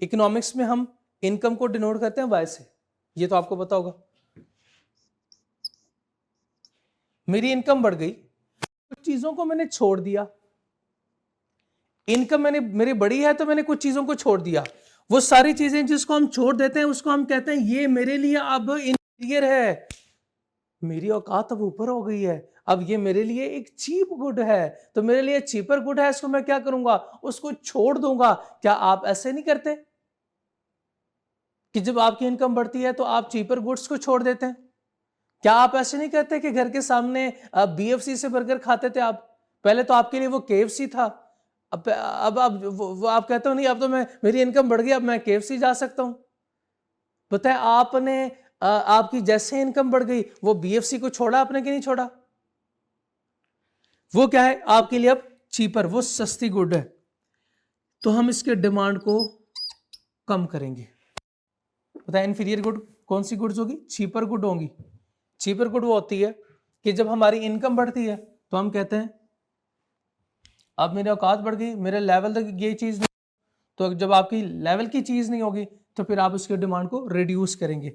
इकोनॉमिक्स में हम इनकम को डिनोट करते हैं वाई से, ये तो आपको पता होगा। मेरी इनकम बढ़ गई, कुछ चीजों को मैंने छोड़ दिया। इनकम मेरी बड़ी है तो मैंने कुछ चीजों को छोड़ दिया। वो सारी चीजें जिसको हम छोड़ देते हैं उसको हम कहते हैं ये मेरे लिए अब इंफीरियर है, मेरी औकात अब ऊपर हो गई है, अब ये मेरे लिए एक चीप गुड है, तो मेरे लिए चीपर गुड है, इसको मैं क्या करूंगा? उसको छोड़ दूंगा। क्या आप ऐसे नहीं करते कि जब आपकी इनकम बढ़ती है तो आप चीपर गुड्स को छोड़ देते हैं? क्या आप ऐसे नहीं कहते कि घर के सामने BFC से बर्गर खाते थे आप, पहले तो आपके लिए वो KFC था, अब वो आप कहते हो नहीं अब तो मेरी इनकम बढ़ गई, अब मैं KFC जा सकता हूं। बताए आपने आपकी जैसे इनकम बढ़ गई वो BFC को छोड़ा आपने कि नहीं छोड़ा? वो क्या है आपके लिए अब चीपर, वो सस्ती गुड है, तो हम इसके डिमांड को कम करेंगे। बताए इंफीरियर गुड कौन सी गुड्स होगी? चीपर गुड होंगी। चीपर गुड वो होती है कि जब हमारी इनकम बढ़ती है तो हम कहते हैं अब मेरी औकात बढ़ गई, मेरे लेवल तक ये चीज नहीं, तो जब आपकी लेवल की चीज नहीं होगी तो फिर आप उसके डिमांड को रिड्यूस करेंगे।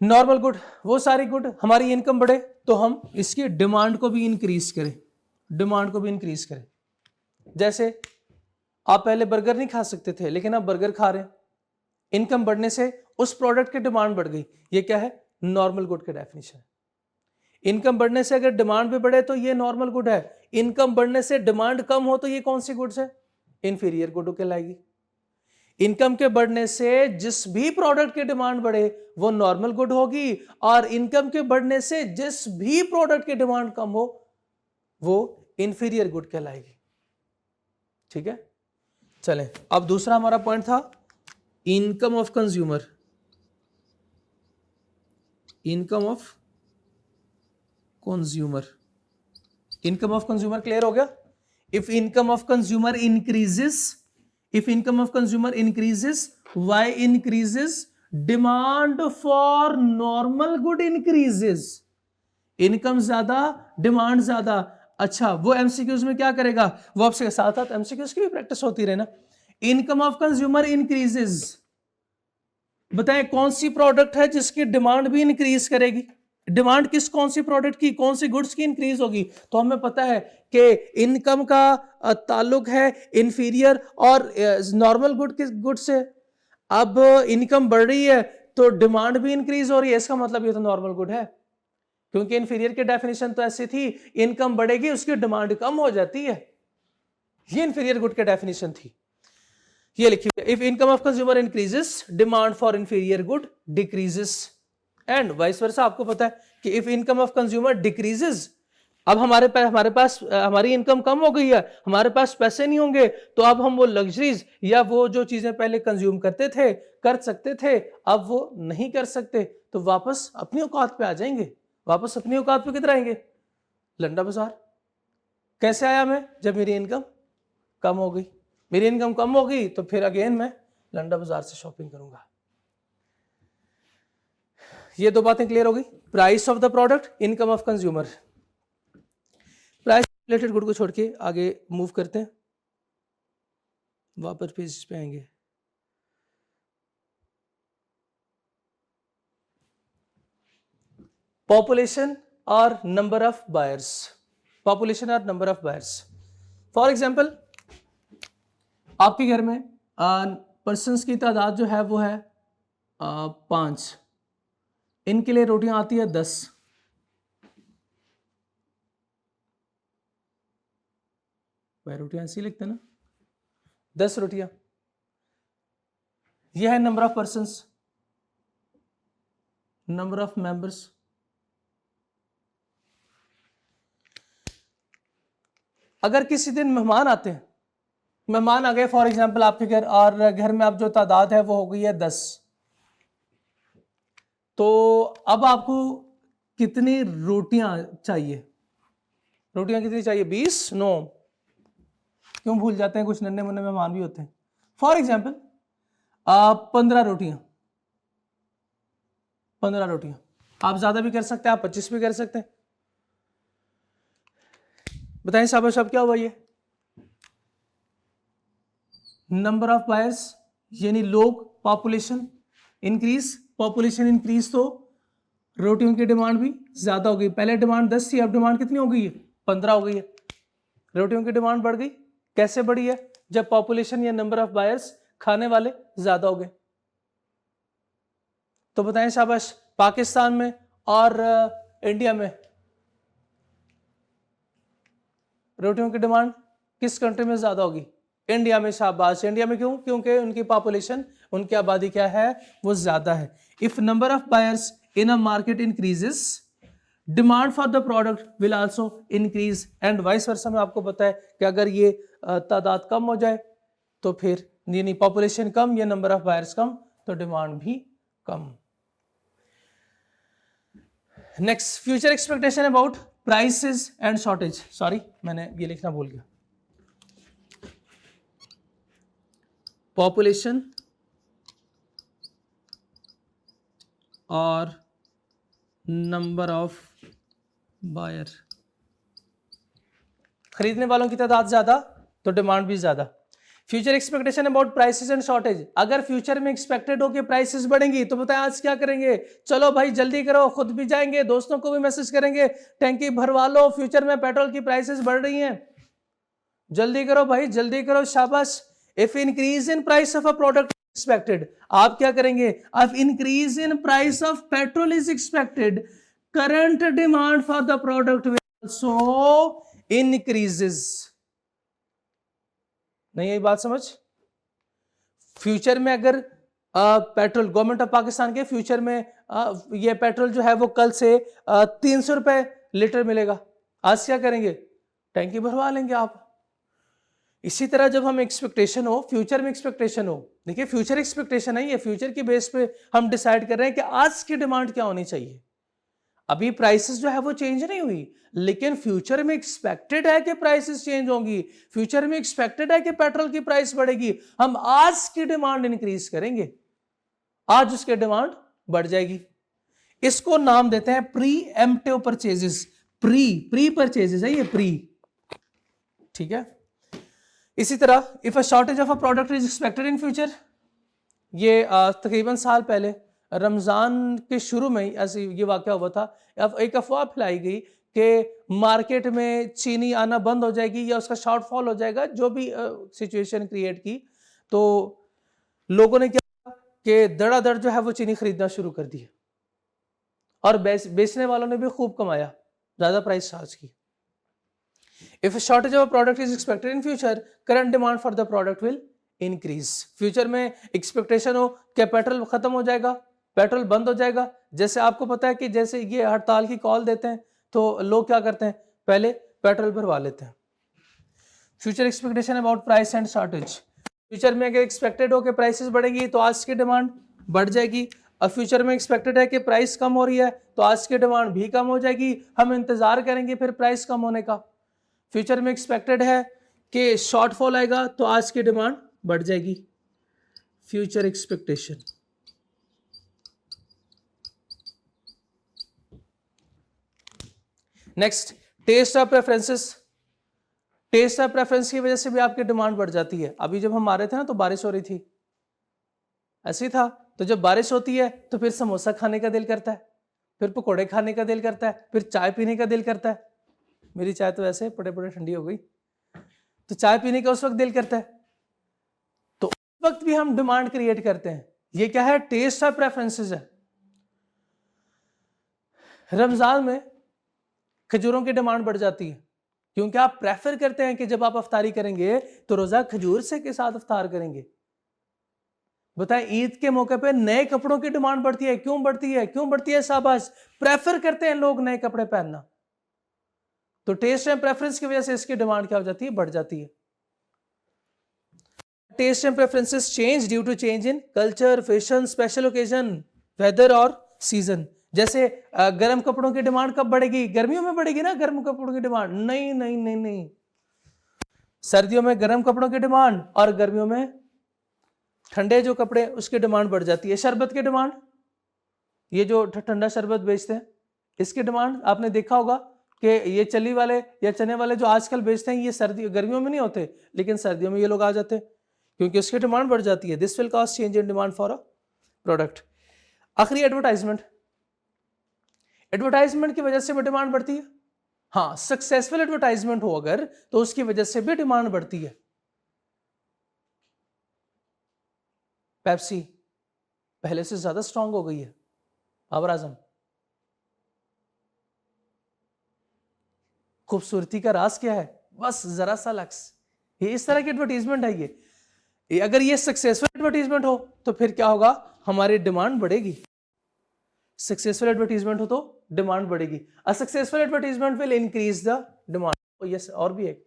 नॉर्मल गुड वो सारी गुड, हमारी इनकम बढ़े तो हम इसकी डिमांड को भी इंक्रीज करें, डिमांड को भी इंक्रीज करें। जैसे आप पहले बर्गर नहीं खा सकते थे लेकिन आप बर्गर खा रहे हैं, इनकम बढ़ने से उस प्रोडक्ट की डिमांड बढ़ गई, ये क्या है, नॉर्मल गुड का डेफिनेशन है। इनकम बढ़ने से अगर डिमांड भी बढ़े तो ये नॉर्मल गुड है, इनकम बढ़ने से डिमांड कम हो तो ये कौन सी गुड्स है, इंफीरियर गुड कहलाएगी। इनकम के बढ़ने से जिस भी प्रोडक्ट की डिमांड बढ़े वो नॉर्मल गुड होगी, और इनकम के बढ़ने से जिस भी प्रोडक्ट की डिमांड कम हो वो इंफीरियर गुड कहलाएगी। ठीक है, चलें अब दूसरा हमारा पॉइंट था income of consumer. Income of consumer, income of consumer clear हो गया। If income of consumer increases, if income of consumer increases, why increases, demand for normal good increases। Income ज्यादा, डिमांड ज्यादा। अच्छा, वो एमसीक्यूज में क्या करेगा, वो आपसे साथ साथ एमसीक्यूज की भी प्रैक्टिस होती रहे ना। इनकम ऑफ कंज्यूमर इंक्रीजेस, बताएं कौन सी प्रोडक्ट है जिसकी डिमांड भी इंक्रीज करेगी। डिमांड किस, कौन सी प्रोडक्ट की, कौन सी गुड्स की इंक्रीज होगी, तो हमें पता है कि इनकम का ताल्लुक है इंफीरियर और नॉर्मल गुड से। अब इनकम बढ़ रही है तो डिमांड भी इंक्रीज हो रही है, इसका मतलब ये तो नॉर्मल गुड है, क्योंकि इंफीरियर की डेफिनेशन तो ऐसी थी, इनकम बढ़ेगी उसकी डिमांड कम हो जाती है, ये इंफीरियर गुड की डेफिनेशन थी। ये लिखिए, if income of consumer increases, demand for inferior good decreases, and vice versa. आपको पता है कि if income of consumer decreases, अब हमारे पास हमारी इनकम कम हो गई है, हमारे पास पैसे नहीं होंगे, तो अब हम वो लग्जरीज या वो जो चीजें पहले कंज्यूम करते थे, कर सकते थे, अब वो नहीं कर सकते, तो वापस अपनी औकात पे आ जाएंगे। वापस अपनी औकात पे किधर आएंगे, लंडा बाजार। कैसे आया मैं, जब मेरी इनकम कम हो गई। मेरी इनकम कम हो गई तो फिर अगेन मैं लंडा बाजार से शॉपिंग करूंगा। ये दो बातें क्लियर हो गई, price of the product, income of consumer. Price related good को छोड़ के आगे मूव करते हैं, वापस पेज पे आएंगे। पॉपुलेशन और नंबर ऑफ बायर्स, पॉपुलेशन और number of buyers. For example, आपके घर में पर्सन्स की तादाद जो है वो है 5, इनके लिए रोटियां आती है 10। वह रोटियां ऐसी लिखते हैं ना, 10 रोटियां। यह है number of persons, number of members. अगर किसी दिन मेहमान आते हैं, मेहमान आ गए फॉर एग्जांपल आपके घर, और घर में अब जो तादाद है वो हो गई है 10, तो अब आपको कितनी रोटियां चाहिए, रोटियां कितनी चाहिए, 20? नो, क्यों भूल जाते हैं, कुछ नन्हे मुन्ने मेहमान भी होते हैं। फॉर एग्जाम्पल 15 रोटियां, 15 रोटियां। आप ज्यादा भी कर सकते हैं, आप 25 भी कर सकते हैं। बताएं साहब साहब क्या हुआ, ये नंबर ऑफ बायर्स यानी लोग, पॉपुलेशन इंक्रीज, पॉपुलेशन इंक्रीज तो रोटियों की डिमांड भी ज्यादा हो गई। पहले डिमांड 10 थी, अब डिमांड कितनी हो गई है, 15 हो गई है। रोटियों की डिमांड बढ़ गई, कैसे बढ़ी है, जब पॉपुलेशन या नंबर ऑफ बायर्स, खाने वाले ज्यादा हो गए। तो बताएं शाबाश, पाकिस्तान में और इंडिया में रोटियों की डिमांड किस कंट्री में ज्यादा होगी, इंडिया में। शाबाश, इंडिया में क्यों, क्योंकि उनकी पॉपुलेशन, उनकी आबादी क्या है, वो ज्यादा है। If number of buyers in a market increases, demand for the product will also increase, and vice versa. में आपको पता है कि अगर ये तादाद कम हो जाए तो फिर यानी पॉपुलेशन कम या नंबर ऑफ बायर्स कम तो डिमांड भी कम। Next, future expectation about prices and shortage. Sorry, मैंने ये लिखना भूल गया। पॉपुलेशन और नंबर ऑफ बायर, खरीदने वालों की तादाद ज्यादा तो डिमांड भी ज्यादा। Future expectation about prices and shortage, अगर फ्यूचर में एक्सपेक्टेड हो कि प्राइसेस बढ़ेंगी तो बताएं आज क्या करेंगे, चलो भाई जल्दी करो, खुद भी जाएंगे, दोस्तों को भी मैसेज करेंगे, टैंकी भरवा लो, फ्यूचर में पेट्रोल की प्राइसेस बढ़ रही हैं, जल्दी करो भाई, जल्दी करो, शाबाश। If increase in price of a product expected, आप क्या करेंगे, अब increase in price of petrol is expected, current demand for the product will also increases. नहीं आई बात समझ? फ्यूचर में अगर पेट्रोल, गवर्नमेंट ऑफ पाकिस्तान के फ्यूचर में ये पेट्रोल जो है वो कल से 300 रुपए लीटर मिलेगा, आज क्या करेंगे, टैंकी भरवा लेंगे आप। इसी तरह जब हम एक्सपेक्टेशन हो, फ्यूचर में एक्सपेक्टेशन हो, देखिए फ्यूचर एक्सपेक्टेशन है, ये फ्यूचर की बेस पे हम डिसाइड कर रहे हैं कि आज की डिमांड क्या होनी चाहिए। अभी प्राइसेस जो है वो चेंज नहीं हुई, लेकिन फ्यूचर में एक्सपेक्टेड है कि प्राइसेस चेंज होंगी, फ्यूचर में एक्सपेक्टेड है कि पेट्रोल की प्राइस बढ़ेगी, हम आज की डिमांड इंक्रीज करेंगे, आज उसकी डिमांड बढ़ जाएगी। इसको नाम देते हैं pre emptive purchases, pre purchases है ये, प्री, ठीक है। इसी तरह if a shortage of a product is expected in future, ये तकरीबन साल पहले रमजान के शुरू में ऐसे ये वाकया हुआ था, एक अफवाह फैलाई गई कि मार्केट में चीनी आना बंद हो जाएगी या उसका शॉर्टफॉल हो जाएगा, जो भी सिचुएशन क्रिएट की, तो लोगों ने क्या कि धड़ाधड़ जो है वो चीनी खरीदना शुरू कर दी और बेचने वालों ने भी खूब कमाया, ज्यादा प्राइस चार्ज की। If a shortage of a product is expected in future, current demand for the product will increase. Future में एक्सपेक्टेशन हो कि पेट्रोल खत्म हो जाएगा, पेट्रोल बंद हो जाएगा, जैसे आपको पता है कि जैसे ये हड़ताल की कॉल देते हैं तो लोग क्या करते हैं, पहले पेट्रोल भरवा लेते हैं। Future expectation about price and shortage, future में अगर एक्सपेक्टेड हो कि प्राइसेस बढ़ेगी तो आज की डिमांड बढ़ जाएगी, और फ्यूचर में एक्सपेक्टेड है कि प्राइस कम हो रही है तो आज की डिमांड भी कम हो जाएगी, हम इंतजार करेंगे फिर प्राइस कम होने का। फ्यूचर में एक्सपेक्टेड है कि शॉर्टफॉल आएगा तो आज की डिमांड बढ़ जाएगी, future expectation. Next, test of preferences, test of preference की वजह से भी आपकी डिमांड बढ़ जाती है। अभी जब हम आ रहे थे ना तो बारिश हो रही थी, ऐसी था, तो जब बारिश होती है तो फिर समोसा खाने का दिल करता है, फिर पकोड़े खाने का दिल करता है, फिर चाय पीने का दिल करता है। मेरी चाय तो ऐसे पड़े पड़े ठंडी हो गई, तो चाय पीने का उस वक्त दिल करता है, तो उस वक्त भी हम डिमांड क्रिएट करते हैं। ये क्या है, टेस्ट ऑफ प्रेफरेंसेस है। रमजान में खजूरों की डिमांड बढ़ जाती है, क्योंकि आप प्रेफर करते हैं कि जब आप अफ्तारी करेंगे तो रोजा खजूर से के साथ अफ्तार करेंगे। बताएं, ईद के मौके पे नए कपड़ों की डिमांड बढ़ती है, क्यों बढ़ती है, क्यों बढ़ती है शाबाश, प्रेफर करते हैं लोग नए कपड़े पहनना, तो टेस्ट एंड प्रेफरेंस की वजह से इसकी डिमांड क्या हो जाती है, बढ़ जाती है। Taste and preferences change due to change in culture, fashion, special occasion, weather और सीजन। जैसे गर्म कपड़ों की डिमांड कब बढ़ेगी, गर्मियों में बढ़ेगी ना गर्म कपड़ों की डिमांड, नहीं नहीं नहीं नहीं, सर्दियों में गर्म कपड़ों की डिमांड और गर्मियों में ठंडे जो कपड़े उसकी डिमांड बढ़ जाती है। शरबत की डिमांड, ये जो ठंडा शरबत बेचते हैं इसकी डिमांड आपने देखा होगा कि ये चली वाले या चने वाले जो आजकल बेचते हैं, ये सर्दी गर्मियों में नहीं होते, लेकिन सर्दियों में ये लोग आ जाते हैं क्योंकि उसकी डिमांड बढ़ जाती है। This will cause change in demand for a product. आखिरी एडवर्टाइजमेंट, एडवर्टाइजमेंट की वजह से भी डिमांड बढ़ती है। हाँ, सक्सेसफुल एडवर्टाइजमेंट हो अगर तो उसकी वजह से भी डिमांड बढ़ती है। पेप्सी पहले से ज्यादा स्ट्रांग हो गई है, बाबर आजम। खूबसूरती का राज क्या है, बस जरा सा लक्स। ये इस तरह की एडवर्टीजमेंट है ये अगर ये सक्सेसफुल एडवर्टीजमेंट हो तो फिर क्या होगा, हमारी डिमांड बढ़ेगी। सक्सेसफुल एडवर्टीजमेंट हो तो डिमांड बढ़ेगी। A successful advertisement will increase the demand. Yes, और भी एक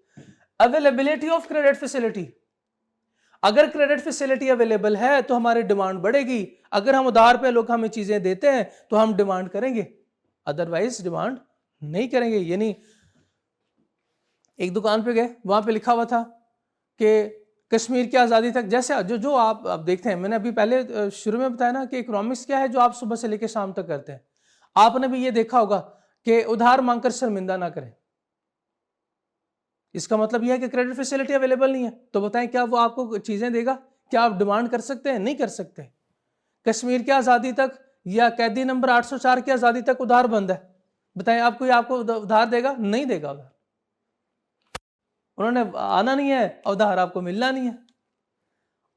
अवेलेबिलिटी ऑफ क्रेडिट फैसिलिटी, अगर क्रेडिट फैसिलिटी अवेलेबल है तो हमारी डिमांड बढ़ेगी। अगर हम उधार पे लोग हमें चीजें देते हैं तो हम डिमांड करेंगे, अदरवाइज डिमांड नहीं करेंगे। यानी एक दुकान पे गए, वहां पे लिखा हुआ था कि कश्मीर की आज़ादी तक, जैसे जो आप देखते हैं, मैंने अभी पहले शुरू में बताया ना कि इकोनॉमिक्स क्या है जो आप सुबह से लेकर शाम तक करते हैं। आपने भी ये देखा होगा कि उधार मांगकर शर्मिंदा ना करें। इसका मतलब यह है कि क्रेडिट फैसिलिटी अवेलेबल नहीं है, तो बताएं क्या वो आपको चीजें देगा? क्या आप डिमांड कर सकते हैं? नहीं कर सकते। कश्मीर की आज़ादी तक या कैदी नंबर 804 की आज़ादी तक उधार बंद है, बताएं आपको उधार देगा? नहीं देगा उधार। उन्होंने आना नहीं है, उधार आपको मिलना नहीं है।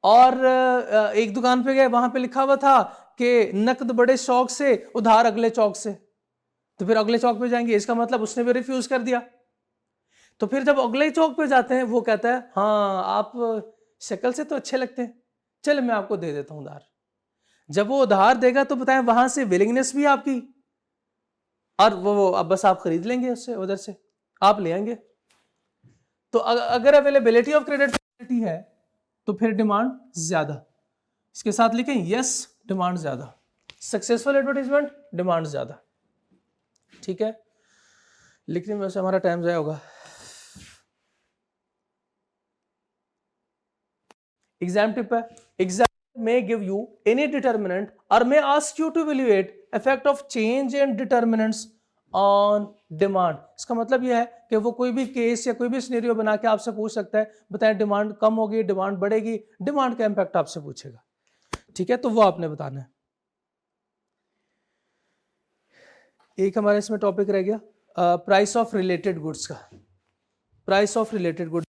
और एक दुकान पे गए, वहां पे लिखा हुआ था कि नकद बड़े शौक से, उधार अगले चौक से। तो फिर अगले चौक पे जाएंगे, इसका मतलब उसने भी रिफ्यूज कर दिया। तो फिर जब अगले चौक पे जाते हैं, वो कहता है हाँ आप शक्ल से तो अच्छे लगते हैं, चल मैं आपको दे देता हूं उधार। जब वो उधार देगा तो बताएं वहां से विलिंगनेस भी आपकी, और वो अब बस आप खरीद लेंगे उससे, उधर से आप ले आएंगे। तो अगर अवेलेबिलिटी ऑफ क्रेडिट फैसिलिटी है तो फिर डिमांड ज्यादा। इसके साथ लिखें यस, डिमांड ज्यादा। सक्सेसफुल एडवर्टाइजमेंट, डिमांड ज्यादा। ठीक है, लिखने में वैसे हमारा टाइम जाया होगा। एग्जाम टिप है, exam may give you any determinant or may ask you to evaluate effect of change and determinants on demand। इसका मतलब यह है कि वो कोई भी केस या कोई भी सिनेरियो बना के आपसे पूछ सकता है, बताएं डिमांड कम होगी, डिमांड बढ़ेगी, डिमांड का इंपैक्ट आपसे पूछेगा। ठीक है, तो वो आपने बताना है। एक हमारे इसमें टॉपिक रह गया प्राइस ऑफ रिलेटेड गुड्स का। Price of related goods,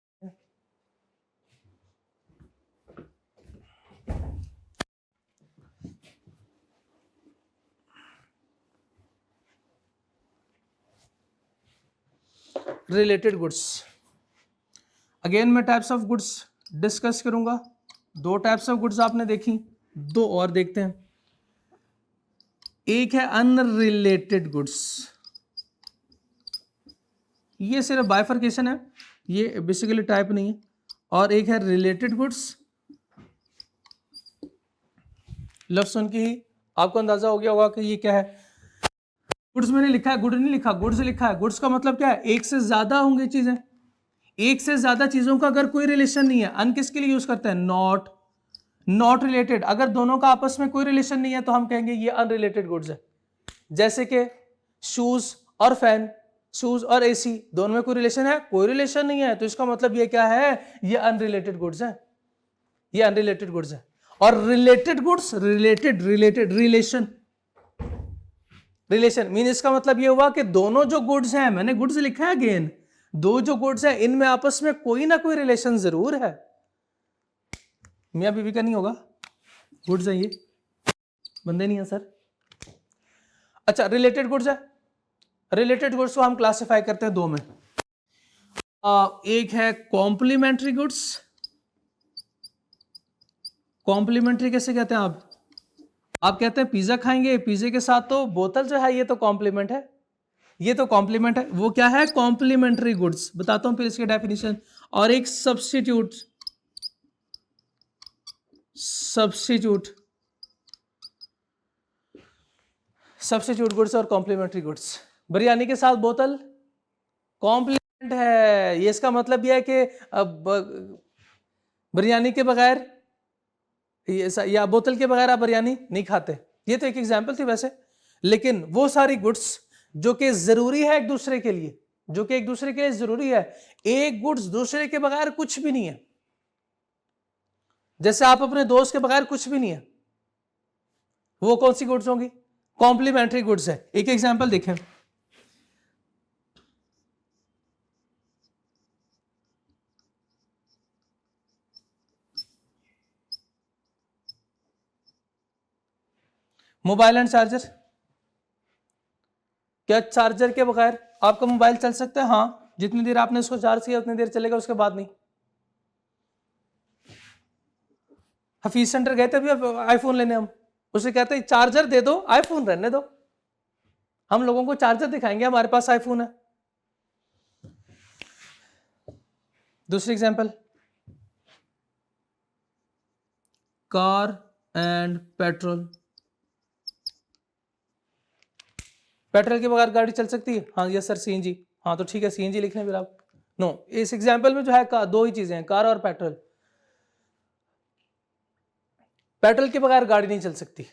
related goods. Again मैं टाइप्स ऑफ गुड्स डिस्कस करूंगा। दो टाइप्स ऑफ गुड्स आपने देखी, दो और देखते हैं। एक है अनरिलेटेड गुड्स, ये सिर्फ बाइफर्केशन है, ये बेसिकली टाइप नहीं है। और एक है रिलेटेड गुड्स। लफ्ज सुन के ही आपको अंदाजा हो गया होगा कि ये क्या है। गुड्स मैंने लिखा है, गुड नहीं लिखा, गुड्स लिखा है। गुड्स का मतलब क्या है, एक से ज्यादा होंगी चीजें। एक से ज्यादा चीजों का अगर कोई रिलेशन नहीं है, अन किसके लिए यूज करते हैं, नॉट, नॉट रिलेटेड। अगर दोनों का आपस में कोई रिलेशन नहीं है तो हम कहेंगे ये अनरिलेटेड गुड्स है। जैसे कि शूज और फैन, शूज और एसी, दोनों में कोई रिलेशन है, कोई रिलेशन नहीं है, तो इसका मतलब ये क्या है, ये अनरिलेटेड गुड्स है, ये अनरिलेटेड गुड्स है। और related goods, related, related, relation, relation mean इसका मतलब ये हुआ कि दोनों जो गुड्स हैं, मैंने गुड्स लिखा है अगेन, दो जो गुड्स हैं इनमें आपस में कोई ना कोई रिलेशन जरूर है। मियां बीवी का नहीं होगा, गुड्स है ये, बंदे नहीं है सर। अच्छा, रिलेटेड गुड्स है। रिलेटेड गुड्स को हम क्लासिफाई करते हैं दो में। एक है कॉम्प्लीमेंट्री गुड्स। कॉम्प्लीमेंट्री कैसे कहते हैं आप कहते हैं पिज्जा खाएंगे, पिज्जे के साथ तो बोतल जो है ये तो कॉम्प्लीमेंट है, ये तो कॉम्प्लीमेंट है। वो क्या है, कॉम्प्लीमेंट्री गुड्स। बताता हूं फिर इसके डेफिनेशन। और एक सब्स्टिट्यूट, सब्स्टिट्यूट, सब्स्टिट्यूट गुड्स और कॉम्प्लीमेंट्री गुड्स। बिरयानी के साथ बोतल कॉम्प्लीमेंट है, ये इसका मतलब यह है कि बिरयानी के बगैर या बोतल के बगैर आप बिरयानी नहीं खाते। ये तो एक एग्जांपल थी वैसे, लेकिन वो सारी गुड्स जो कि जरूरी है एक दूसरे के लिए, जो कि एक दूसरे के लिए जरूरी है, एक गुड्स दूसरे के बगैर कुछ भी नहीं है। जैसे आप अपने दोस्त के बगैर कुछ भी नहीं है, वो कौन सी गुड्स होंगी, कॉम्प्लीमेंट्री गुड्स है। एक एग्जांपल देखें, मोबाइल एंड चार्जर। क्या चार्जर के बगैर आपका मोबाइल चल सकता है? हाँ, जितनी देर आपने इसको चार्ज किया उतनी देर चलेगा, उसके बाद नहीं। हफीज सेंटर गए थे अभी आईफोन लेने, हम उसे कहते हैं चार्जर दे दो, आईफोन रहने दो। हम लोगों को चार्जर दिखाएंगे, हमारे पास आईफोन है। दूसरी example, car and petrol. Petrol के बगैर गाड़ी चल सकती है? हाँ यस सर, सीएनजी। हाँ तो ठीक है, सीएनजी लिख लें फिर आप। नो, इस एग्जांपल में जो है दो ही चीजें हैं, कार और पेट्रोल। पेट्रोल के बगैर गाड़ी नहीं चल सकती।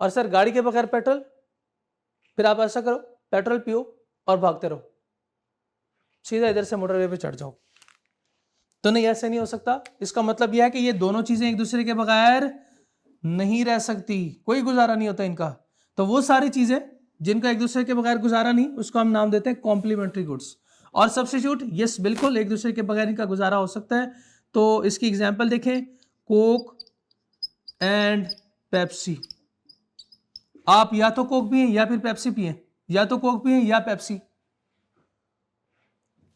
और सर गाड़ी के बगैर पेट्रोल, फिर आप ऐसा करो, पेट्रोल पियो और भागते रहो, सीधा इधर से मोटरवे पे चढ़ जाओ। तो नहीं, ऐसे नहीं हो सकता। इसका मतलब यह है कि ये दोनों चीजें एक दूसरे के बगैर नहीं रह सकती, कोई गुजारा नहीं होता इनका। तो वो सारी चीजें जिनका एक दूसरे के बगैर गुजारा नहीं, उसको हम नाम देते हैं कॉम्प्लीमेंट्री गुड्स। और सब्स्टिट्यूट, यस बिल्कुल, एक दूसरे के बगैर इनका गुजारा हो सकता है। तो इसकी एग्जांपल देखें, कोक एंड पेप्सी। आप या तो कोक पिए या फिर पेप्सी पिए, या तो कोक पिए या पेप्सी,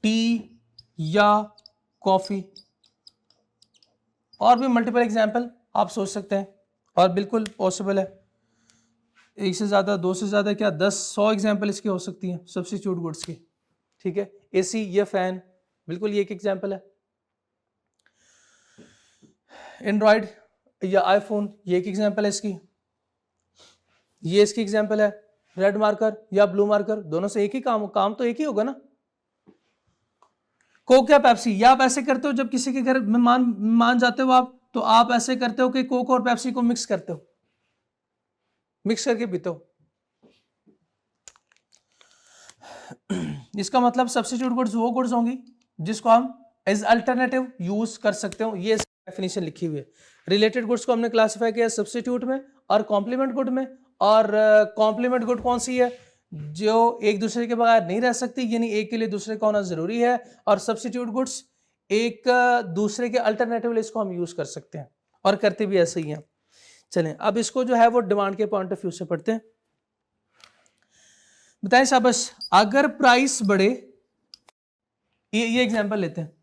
टी या कॉफी। और भी मल्टीपल एग्जाम्पल आप सोच सकते हैं और बिल्कुल पॉसिबल है। एक से ज़्यादा, दो से ज़्यादा, क्या 10-100 एग्जाम्पल इसकी हो सकती हैं सब्स्टिट्यूट गुड्स की। ठीक है, एसी या फैन, बिल्कुल ये एक एग्जाम्पल है। एंड्रॉयड या आईफोन, ये एक एग्जाम्पल है इसकी, ये इसकी एग्जाम्पल है। रेड मार्कर या ब्लू मार्कर, दोनों से एक ही काम तो एक ही होगा ना। कोक या पेप्सी, या आप ऐसे करते हो जब किसी के घर में मान जाते हो आप, तो आप ऐसे करते हो कि कोक और पेप्सी को मिक्स करते हो, मिक्स करके पीते हो। इसका मतलब सब्स्टिट्यूट गुड्स वो गुड्स होंगी जिसको हम एज अल्टरनेटिव यूज कर सकते हो। ये डेफिनेशन लिखी हुई है। रिलेटेड गुड्स को हमने क्लासिफाई किया सब्स्टिट्यूट में और कॉम्प्लीमेंट गुड में। और कॉम्प्लीमेंट गुड कौन सी है? जो एक दूसरे के बगैर नहीं रह सकती, यानी एक के लिए दूसरे का होना जरूरी है। और सब्स्टिट्यूट गुड्स एक दूसरे के अल्टरनेटिव इसको हम यूज कर सकते हैं और करते भी ऐसे ही हैं। चलें अब इसको जो है वो डिमांड के पॉइंट ऑफ व्यू से पढ़ते हैं। बताएं शाबाश, अगर प्राइस बढ़े, ये एग्जांपल लेते हैं।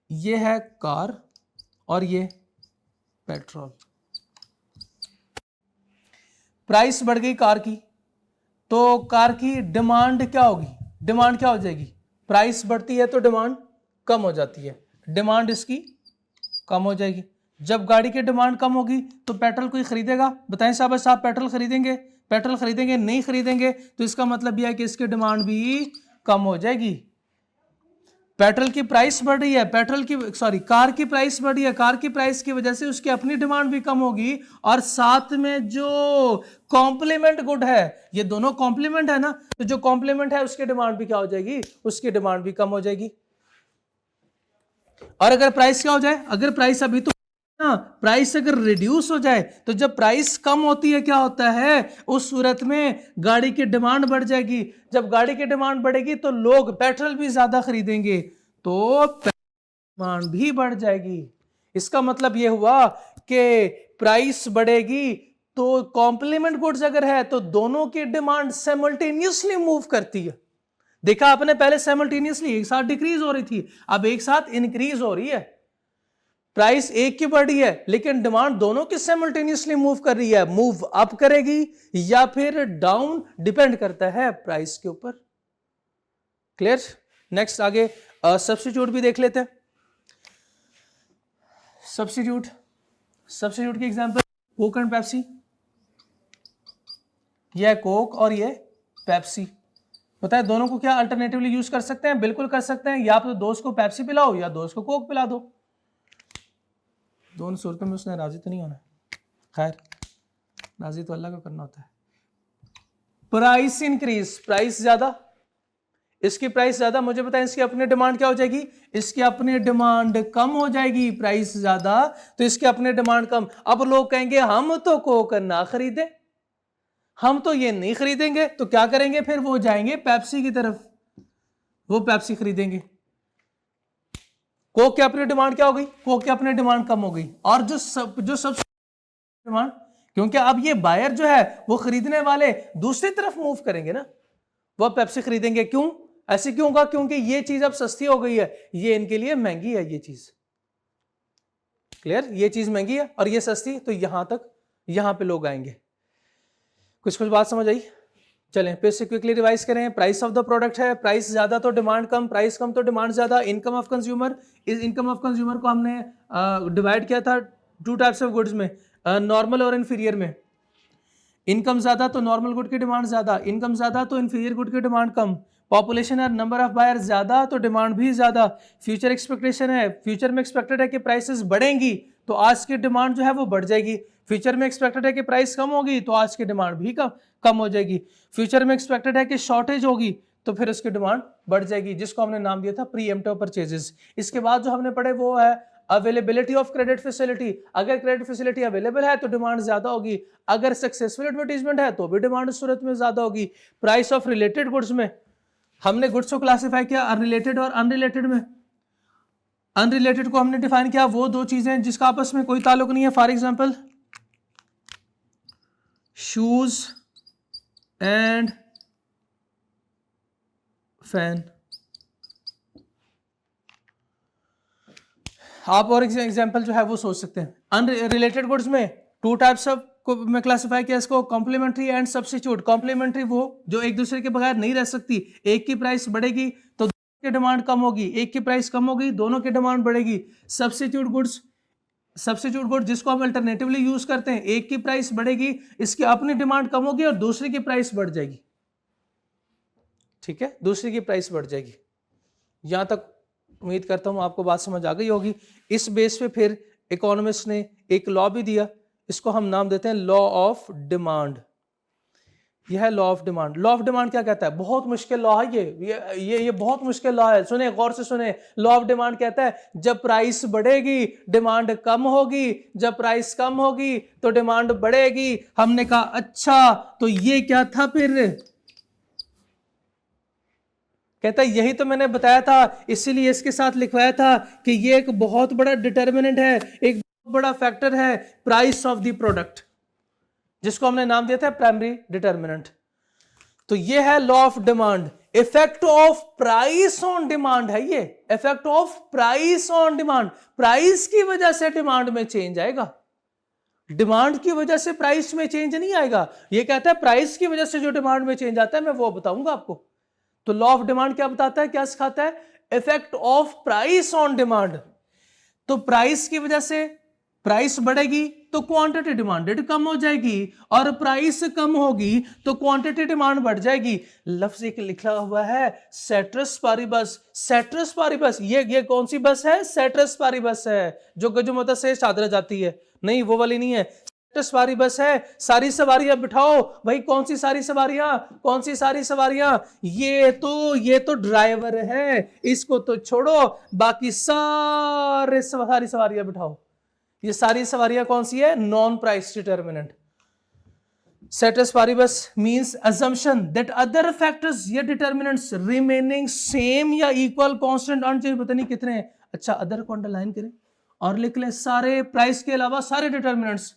ये है कार और ये पेट्रोल। प्राइस बढ़ गई कार की, तो कार की डिमांड क्या होगी? डिमांड क्या हो जाएगी? प्राइस बढ़ती है तो डिमांड कम हो जाती है, डिमांड इसकी कम हो जाएगी। जब गाड़ी की डिमांड कम होगी तो पेट्रोल कोई खरीदेगा? बताएं साहब, आप पेट्रोल खरीदेंगे? पेट्रोल खरीदेंगे? नहीं खरीदेंगे, तो इसका मतलब यह है कि इसकी डिमांड भी कम हो जाएगी। पेट्रोल की प्राइस बढ़ रही है, कार की प्राइस बढ़ रही है, कार की प्राइस की वजह से उसकी अपनी डिमांड भी कम होगी। और साथ में जो कॉम्प्लीमेंट गुड है, ये दोनों कॉम्प्लीमेंट है ना, तो जो कॉम्प्लीमेंट है उसकी डिमांड भी क्या हो जाएगी? उसकी डिमांड भी कम हो जाएगी। और अगर प्राइस क्या हो जाए, अगर प्राइस अभी तो ना, प्राइस अगर रिड्यूस हो जाए, तो जब प्राइस कम होती है क्या होता है? उस सूरत में गाड़ी की डिमांड बढ़ जाएगी। जब गाड़ी की डिमांड बढ़ेगी तो लोग पेट्रोल भी ज्यादा खरीदेंगे, तो डिमांड भी बढ़ जाएगी। इसका मतलब यह हुआ कि प्राइस बढ़ेगी तो कॉम्प्लीमेंट गुड्स अगर है तो दोनों की डिमांड साइमल्टेनियसली मूव करती है। देखा आपने, पहले साइमल्टेनियसली एक साथ डिक्रीज हो रही थी, अब एक साथ इंक्रीज हो रही है। प्राइस एक की बढ़ी है लेकिन डिमांड दोनों की साइमल्टेनियसली मूव कर रही है। मूव अप करेगी या फिर डाउन, डिपेंड करता है प्राइस के ऊपर। क्लियर? नेक्स्ट आगे सब्स्टिट्यूट भी देख लेते हैं। सब्स्टिट्यूट की एग्जांपल कोक एंड पेप्सी। यह कोक और ये पेप्सी। पता है दोनों को क्या अल्टरनेटिवली यूज कर सकते हैं? बिल्कुल कर सकते हैं। या तो दोस्त को पेप्सी पिलाओ या दोस्त को कोक पिला दो। दोनों सूरतों में उसने राजी तो नहीं होना। खैर, राजी तो अल्लाह को करना होता है। प्राइस इंक्रीज, प्राइस ज्यादा, इसकी प्राइस ज्यादा, मुझे बताएं इसकी अपनी डिमांड क्या हो जाएगी? इसकी अपनी डिमांड कम हो जाएगी। प्राइस ज्यादा तो इसकी अपनी डिमांड कम। अब लोग कहेंगे हम तो कोक ना खरीदे, हम तो ये नहीं खरीदेंगे, तो क्या करेंगे फिर? वो जाएंगे पेप्सी की तरफ, वो पेप्सी खरीदेंगे। कोक की अपनी डिमांड क्या हो गई? कोक की अपनी डिमांड कम हो गई। और जो सब डिमांड, क्योंकि अब ये बायर जो है वो खरीदने वाले दूसरी तरफ मूव करेंगे ना, वो पेप्सी खरीदेंगे। क्यों? ऐसे क्यों होगा? क्योंकि ये चीज अब सस्ती हो गई है, ये इनके लिए महंगी है ये चीज। क्लियर? ये चीज महंगी है और ये सस्ती, तो यहां तक, यहां पे लोग आएंगे। कुछ बात समझ आई? चलें फिर से क्विकली रिवाइज करें। प्राइस ऑफ द प्रोडक्ट है, प्राइस ज्यादा तो डिमांड कम, प्राइस कम तो डिमांड ज्यादा। इनकम ऑफ कंज्यूमर, इस इनकम ऑफ कंज्यूमर को हमने डिवाइड किया था टू टाइप्स ऑफ गुड्स में, नॉर्मल और इन्फीरियर में। इनकम ज्यादा तो नॉर्मल गुड की डिमांड ज्यादा, इनकम ज्यादा तो इन्फीरियर गुड की डिमांड कम। पॉपुलेशन और नंबर ऑफ बायर ज्यादा तो डिमांड भी ज्यादा। फ्यूचर एक्सपेक्टेशन है, फ्यूचर में एक्सपेक्टेड है कि प्राइसेस बढ़ेंगी तो आज की डिमांड जो है वो बढ़ जाएगी। फ्यूचर में एक्सपेक्टेड है कि प्राइस कम होगी तो आज की डिमांड भी कम हो जाएगी। फ्यूचर में एक्सपेक्टेड है कि शॉर्टेज होगी तो फिर उसकी डिमांड बढ़ जाएगी, जिसको हमने नाम दिया था प्रीएम्प्टिव परचेजेस। इसके बाद जो हमने पढ़े वो है अवेलेबिलिटी ऑफ क्रेडिट फैसिलिटी। अगर क्रेडिट फैसिलिटी अवेलेबल है तो डिमांड ज्यादा होगी, अगर सक्सेसफुल एडवर्टीजमेंट है तो भी डिमांड उस सूरत में ज्यादा होगी। प्राइस ऑफ रिलेटेड गुड्स में हमने गुड्स को क्लासिफाई किया अनरिलेटेड और अनरिलेटेड में। अनरिलेटेड को हमने डिफाइन किया वो दो चीजें जिसका आपस में कोई ताल्लुक नहीं है, for example shoes and fan. आप और एग्जांपल जो है वो सोच सकते हैं। अनरिलेटेड गुड्स में टू टाइप्स ऑफ को मैं क्लासिफाई किया इसको, कॉम्प्लीमेंट्री एंड सब्स्टिट्यूट। कॉम्प्लीमेंट्री वो जो एक दूसरे के बगैर नहीं रह सकती, एक की प्राइस बढ़ेगी तो दोनों की डिमांड कम होगी, एक की प्राइस कम होगी दोनों की डिमांड बढ़ेगी। सब्स्टिट्यूट गुड्स, सब्स्टिट्यूट गुड जिसको हम अल्टरनेटिवली यूज करते हैं, एक की प्राइस बढ़ेगी, इसकी अपनी डिमांड कम होगी और दूसरे की प्राइस बढ़ जाएगी। ठीक है, दूसरे की प्राइस बढ़ जाएगी। यहां तक उम्मीद करता हूं आपको बात समझ आ गई होगी। इस बेस पे फिर इकोनॉमिस्ट ने एक लॉ भी दिया, इसको हम नाम देते हैं लॉ ऑफ डिमांड। यह है law of demand. Law of demand क्या कहता है? बहुत मुश्किल लॉ है ये बहुत मुश्किल लॉ है। सुने, गौर से सुने। लॉ ऑफ डिमांड कहता है जब प्राइस बढ़ेगी डिमांड कम होगी, जब प्राइस कम होगी तो डिमांड बढ़ेगी। हमने कहा अच्छा तो ये क्या था फिर? कहता है यही तो मैंने बताया था, इसीलिए इसके साथ लिखवाया था कि ये एक बहुत बड़ा डिटर्मिनेंट है, एक बहुत बड़ा फैक्टर है प्राइस ऑफ द प्रोडक्ट, जिसको हमने नाम दिया था प्राइमरी डिटर्मिनेंट। तो ये है law of demand. Effect of price on demand है ये, effect of price on demand. Price की वजह से डिमांड में चेंज आएगा, डिमांड की वजह से प्राइस में चेंज नहीं आएगा। ये कहता है प्राइस की वजह से जो डिमांड में चेंज आता है मैं वो बताऊंगा आपको। तो लॉ ऑफ डिमांड क्या बताता है, क्या सिखाता है? Effect of price on demand. तो प्राइस की वजह से प्राइस बढ़ेगी तो क्वांटिटी डिमांडेड कम हो जाएगी, और प्राइस कम होगी तो क्वांटिटी डिमांड बढ़ जाएगी। लफ्ज एक लिखा हुआ है सेट्रस पारिबस। सेट्रस पारिबस ये कौन सी बस है? सेट्रस पारिबस है, जो गजुमता से चादर जाती है, नहीं वो वाली नहीं है। सेट्रस पारिबस है, सारी सवारियां बिठाओ। भाई कौन सी सारी सवारियां? कौन सी सारी सवारियां? ये तो ड्राइवर है, इसको तो छोड़ो, बाकी सारी सवारियां बिठाओ। ये सारी सवारियां कौन सी है? Non price determinant. Ceteris paribus means assumption that other factors या determinants remaining same या equal constant अनचेंज, पता नहीं कितने हैं। अच्छा, अदर को अंडरलाइन करें और लिख लें सारे प्राइस के अलावा सारे डिटर्मिनेंट्स।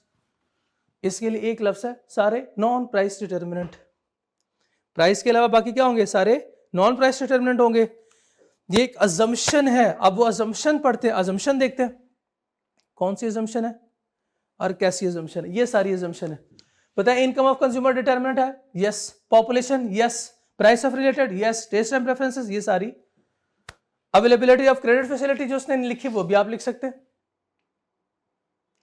इसके लिए एक लफ्ज है सारे नॉन प्राइस डिटर्मिनेंट। प्राइस के अलावा बाकी क्या होंगे? सारे नॉन प्राइस डिटर्मिनेंट होंगे। ये एक assumption है। अब वो assumption पढ़ते हैं, assumption देखते हैं कौन सी assumption है और कैसी assumption है। ये सारी assumption है। पता है इनकम ऑफ कंज्यूमर डिटर्मिनेंट है, yes. Population, yes. Price of related, yes. Test and preferences, ये सारी। अवेलेबिलिटी ऑफ क्रेडिट फैसिलिटी जो उसने लिखी वो भी आप लिख सकते हैं।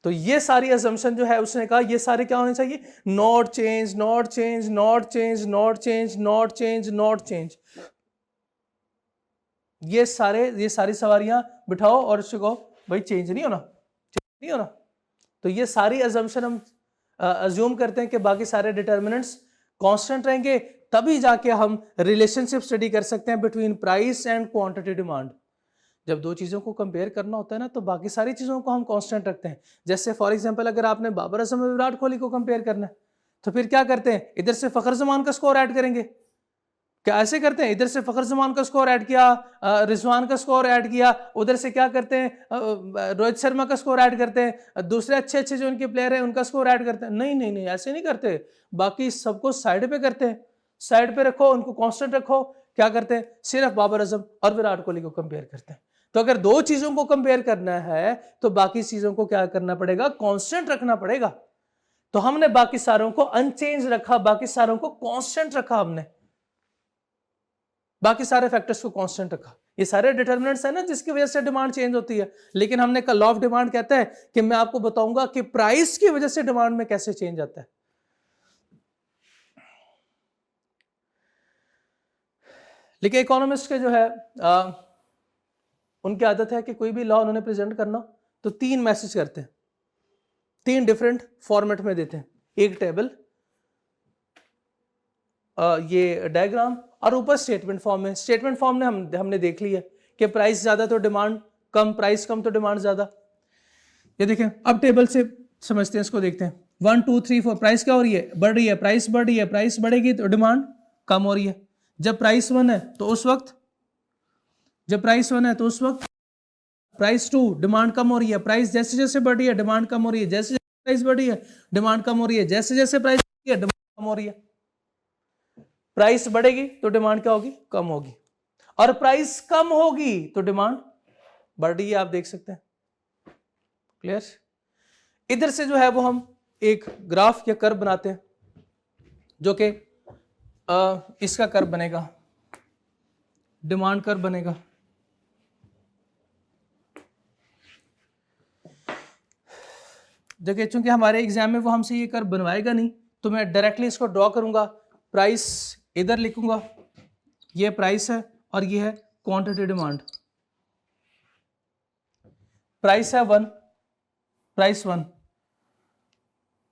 तो ये सारी assumption जो है उसने कहा ये सारे क्या होने चाहिए? Not change, not change, not change, not change, not change, not change. ये सारी सवारियां बिठाओ और उसको कहो भाई चेंज नहीं होना, चेंज नहीं होना। तो ये सारी assumption हम अज्यूम करते हैं कि बाकी सारे डिटर्मिनेंट्स कांस्टेंट रहेंगे, तभी जाके हम रिलेशनशिप स्टडी कर सकते हैं between price and quantity demand. जब दो चीज़ों को कंपेयर करना होता है ना, तो बाकी सारी चीज़ों को हम कांस्टेंट रखते हैं। जैसे फॉर एग्जांपल अगर आपने बाबर आजम और विराट कोहली को कंपेयर करना है तो फिर क्या करते हैं? इधर से फखर जमान का स्कोर ऐड करेंगे। क्या ऐसे करते हैं? इधर से फखर जमान का स्कोर ऐड किया, रिजवान का स्कोर ऐड किया, उधर से क्या करते हैं? रोहित शर्मा का स्कोर ऐड करते हैं, दूसरे अच्छे अच्छे जो उनके प्लेयर हैं उनका स्कोर ऐड करते हैं। नहीं नहीं नहीं, ऐसे नहीं करते। बाकी सबको साइड पे करते हैं, साइड पे रखो, उनको कांस्टेंट रखो। क्या करते हैं? सिर्फ बाबर आजम और विराट कोहली को कंपेयर करते हैं। तो अगर दो चीजों को कंपेयर करना है तो बाकी चीजों को क्या करना पड़ेगा? कांस्टेंट रखना पड़ेगा। तो हमने बाकी सारों को अनचेंज रखा, बाकी सारों को कांस्टेंट रखा, हमने बाकी सारे फैक्टर्स को कांस्टेंट रखा। ये सारे डिटर्मिनेंट्स है ना जिसकी वजह से डिमांड चेंज होती है। लेकिन हमने कहा लॉ ऑफ डिमांड कहता है कि मैं आपको बताऊंगा कि प्राइस की वजह से डिमांड में कैसे चेंज आता है। लेकिन इकोनॉमिस्ट के जो है उनकी आदत है कि कोई भी लॉ उन्होंने प्रेजेंट करना तो 3 मैसेज करते हैं, 3 डिफरेंट फॉर्मेट में देते हैं। एक टेबल, ये डायग्राम, और ऊपर स्टेटमेंट फॉर्म में। स्टेटमेंट फॉर्म में हमने देख लिया कि प्राइस ज्यादा तो डिमांड कम, प्राइस कम तो डिमांड ज्यादा। ये देखें, अब टेबल से समझते हैं, इसको देखते हैं। 1 2 3 4 प्राइस क्या हो रही है? बढ़ रही है, प्राइस बढ़ रही है, प्राइस बढ़ेगी तो डिमांड कम हो रही है। जब प्राइस 1 है तो उस वक्त, जब प्राइस 1 है तो उस वक्त प्राइस 2, डिमांड कम हो रही है, प्राइस जैसे जैसे बढ़ रही है डिमांड कम हो रही है, जैसे जैसे प्राइस बढ़ रही है डिमांड कम हो रही है, जैसे जैसे प्राइस बढ़ रही है डिमांड कम हो रही है। प्राइस बढ़ेगी तो डिमांड क्या होगी, कम होगी, और प्राइस कम होगी तो डिमांड बढ़ रही है, आप देख सकते हैं। क्लियर? इधर से जो है वो हम एक ग्राफ या कर्व बनाते हैं, जो कि इसका कर्व बनेगा, डिमांड कर्व बनेगा। देखिए चूंकि हमारे एग्जाम में वो हमसे ये कर्व बनवाएगा नहीं, तो मैं डायरेक्टली इसको ड्रॉ करूंगा। प्राइस इधर लिखूंगा, ये प्राइस है और ये है क्वांटिटी डिमांड। प्राइस है 1, प्राइस 1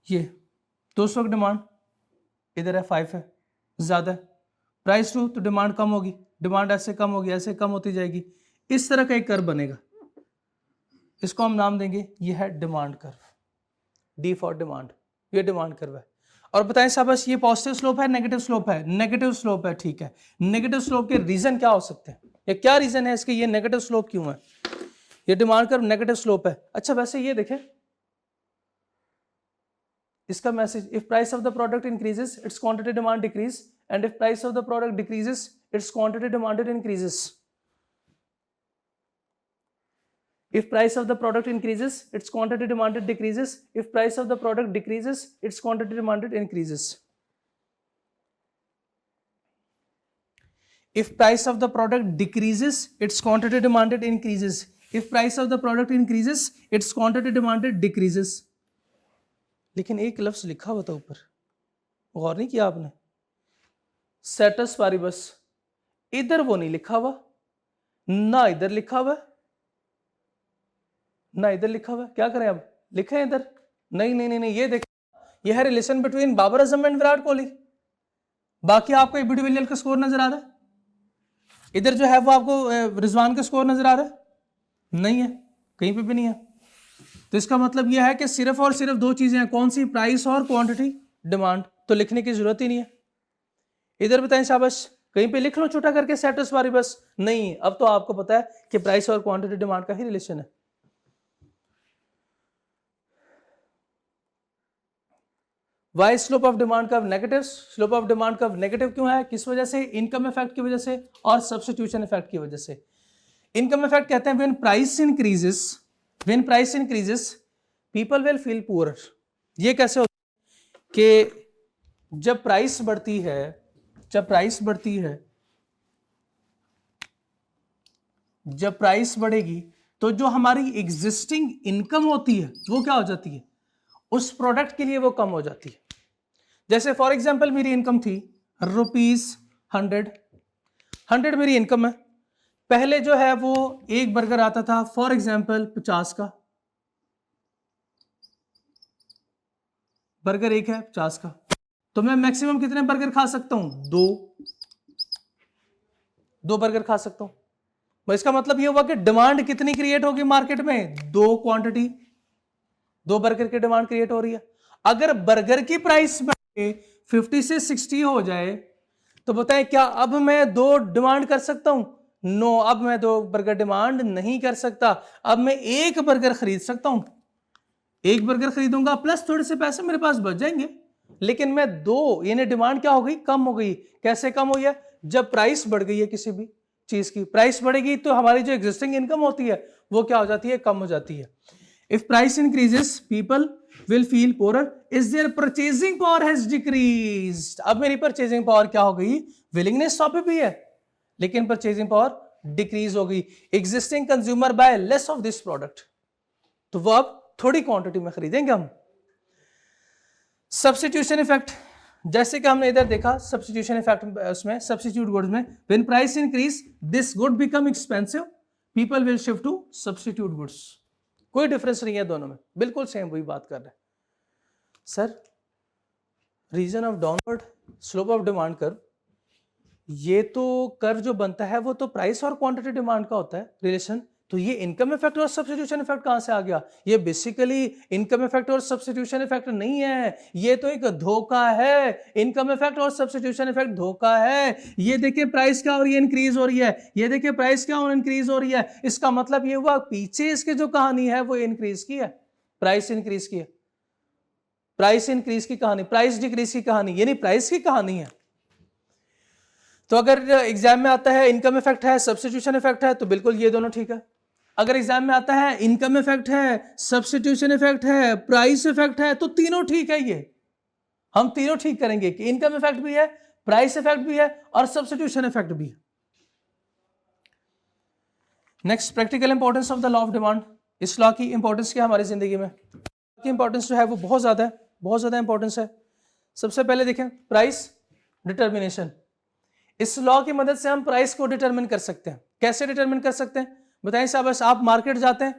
ये, तो उस वक्त डिमांड इधर है 5 है, ज्यादा है। प्राइस 2 तो डिमांड कम होगी, डिमांड ऐसे कम होगी, ऐसे कम होती जाएगी। इस तरह का एक कर्व बनेगा, इसको हम नाम देंगे, ये है demand curve, D for demand, ये डिमांड कर्व है। और बताएं शाबाश, ये पॉजिटिव स्लोप है नेगेटिव स्लोप है? नेगेटिव स्लोप है, ठीक है। नेगेटिव स्लोप के रीजन क्या हो सकते हैं, या क्या रीजन है इसके, ये नेगेटिव स्लोप क्यों है, ये डिमांड कर्व नेगेटिव स्लोप है? अच्छा वैसे ये देखें इसका message, if price of the product increases it's quantity demand decrease, and if price of the product decreases it's quantity demanded increases. If price of the product increases, its quantity demanded decreases. If price of the product decreases, its quantity demanded increases. If price of the product decreases, its quantity demanded increases. If price of the product increases, its quantity demanded decreases. लेकिन एक लफ्ज लिखा हुआ था ऊपर, गौर नहीं किया आपने? सेटस पारिबस, इधर वो नहीं लिखा हुआ, ना इधर लिखा हुआ, ना इधर लिखा हुआ। क्या करें अब, लिखे इधर? नहीं नहीं नहीं नहीं, ये देखें, ये है relation between Babar Azam and Virat Kohli. बाकी आपको एबी डिविलियर्स का स्कोर नजर आ रहा है? इधर जो है वो आपको रिजवान का स्कोर नजर आ रहा है? नहीं है, कहीं पे भी नहीं है। तो इसका मतलब यह है कि सिर्फ और सिर्फ दो चीजें हैं, कौन सी? प्राइस और क्वांटिटी डिमांड। तो लिखने की जरूरत ही नहीं है। इधर बताएं शाबाश, कहीं पे लिख लो छोटा करके सेटस वाली बस। नहीं, अब तो आपको पता है कि प्राइस और क्वांटिटी डिमांड का ही रिलेशन है। Why slope of demand curve negative? Slope of demand curve negative क्यों है? किस वजह से? इनकम इफेक्ट की वजह से और सब्स्टिट्यूशन इफेक्ट की वजह से। इनकम इफेक्ट कहते हैं when price increases people will feel poor. ये कैसे होता है कि जब प्राइस बढ़ती है, जब प्राइस बढ़ेगी तो जो हमारी एग्जिस्टिंग इनकम होती है वो क्या हो जाती है? उस प्रोडक्ट के लिए वो कम हो जाती है। जैसे फॉर एग्जांपल मेरी इनकम थी ₹100 मेरी इनकम है। पहले जो है वो एक बर्गर आता था फॉर एग्जांपल 50 का, बर्गर एक है 50 का, तो मैं मैक्सिमम कितने बर्गर खा सकता हूं? दो बर्गर खा सकता हूं। इसका मतलब ये हुआ कि डिमांड कितनी क्रिएट होगी मार्केट में? दो क्वांटिटी, दो बर्गर की डिमांड क्रिएट हो रही है। अगर बर्गर की प्राइस बढ़ के 50 से 60 हो जाए तो बताएं क्या अब मैं दो डिमांड कर सकता हूं? नो, अब मैं दो बर्गर डिमांड नहीं कर सकता। अब मैं एक बर्गर खरीद सकता हूं, एक बर्गर खरीदूंगा प्लस थोड़े से पैसे मेरे पास बच जाएंगे, लेकिन मैं दो, यानी डिमांड क्या हो गई? कम हो गई। कैसे कम हुई है? जब प्राइस बढ़ गई है किसी भी चीज की, प्राइस बढ़ेगी तो हमारी जो एग्जिस्टिंग इनकम होती है वो क्या हो जाती है? कम हो जाती है। If price increases people will feel poorer, is their purchasing power has decreased. अब मेरी परचेजिंग पावर क्या हो गई? विलिंगनेस तो भी है लेकिन परचेजिंग पावर डिक्रीज हो गई। Existing consumer buy less of this product, तो वो अब थोड़ी क्वांटिटी में खरीदेंगे हम। सब्स्टिट्यूशन इफेक्ट, जैसे कि हमने इधर देखा सब्स्टिट्यूशन इफेक्ट उसमें, सब्स्टिट्यूट गुड्स में, when price increase this good become expensive people will shift to substitute goods. कोई डिफरेंस नहीं है दोनों में, बिल्कुल सेम वही बात कर रहे हैं। Sir reason of downward slope of demand curve, ये तो कर्व जो बनता है वो तो प्राइस और क्वांटिटी डिमांड का होता है रिलेशन, तो ये इनकम इफेक्ट और सब्स्टिट्यूशन इफेक्ट कहां से आ गया? ये बेसिकली इनकम इफेक्ट और सब्स्टिट्यूशन इफेक्ट नहीं है, ये तो एक धोखा है। इनकम इफेक्ट और सब्स्टिट्यूशन इफेक्ट धोखा है। ये देखिए प्राइस क्या हो रही है, इंक्रीज हो रही है, ये देखिए प्राइस क्या हो इंक्रीज हो रही है। इसका मतलब ये हुआ पीछे इसके जो कहानी है वो इंक्रीज की है, प्राइस इंक्रीज की है, प्राइस इंक्रीज की कहानी, प्राइस डिक्रीज की कहानी, यानी प्राइस की कहानी है। तो अगर एग्जाम में आता है इनकम इफेक्ट है, सब्स्टिट्यूशन इफेक्ट है, तो बिल्कुल ये दोनों ठीक है। अगर एग्जाम में आता है इनकम इफेक्ट है, सब्स्टिट्यूशन इफेक्ट है, प्राइस इफेक्ट है, तो तीनों ठीक है। ये हम तीनों ठीक करेंगे कि इनकम इफेक्ट भी है, प्राइस इफेक्ट भी है और सब्स्टिट्यूशन इफेक्ट भी है। Next, practical importance of the law of demand. इस लॉ की इंपॉर्टेंस क्या है हमारी जिंदगी में? की इंपॉर्टेंस जो है वो बहुत ज्यादा है, बहुत ज्यादा इंपॉर्टेंस है। सबसे पहले देखें प्राइस डिटर्मिनेशन। इस लॉ की मदद से हम प्राइस को डिटरमिन कर सकते हैं। कैसे डिटरमिन कर सकते हैं बताएं साहब? बस आप मार्केट जाते हैं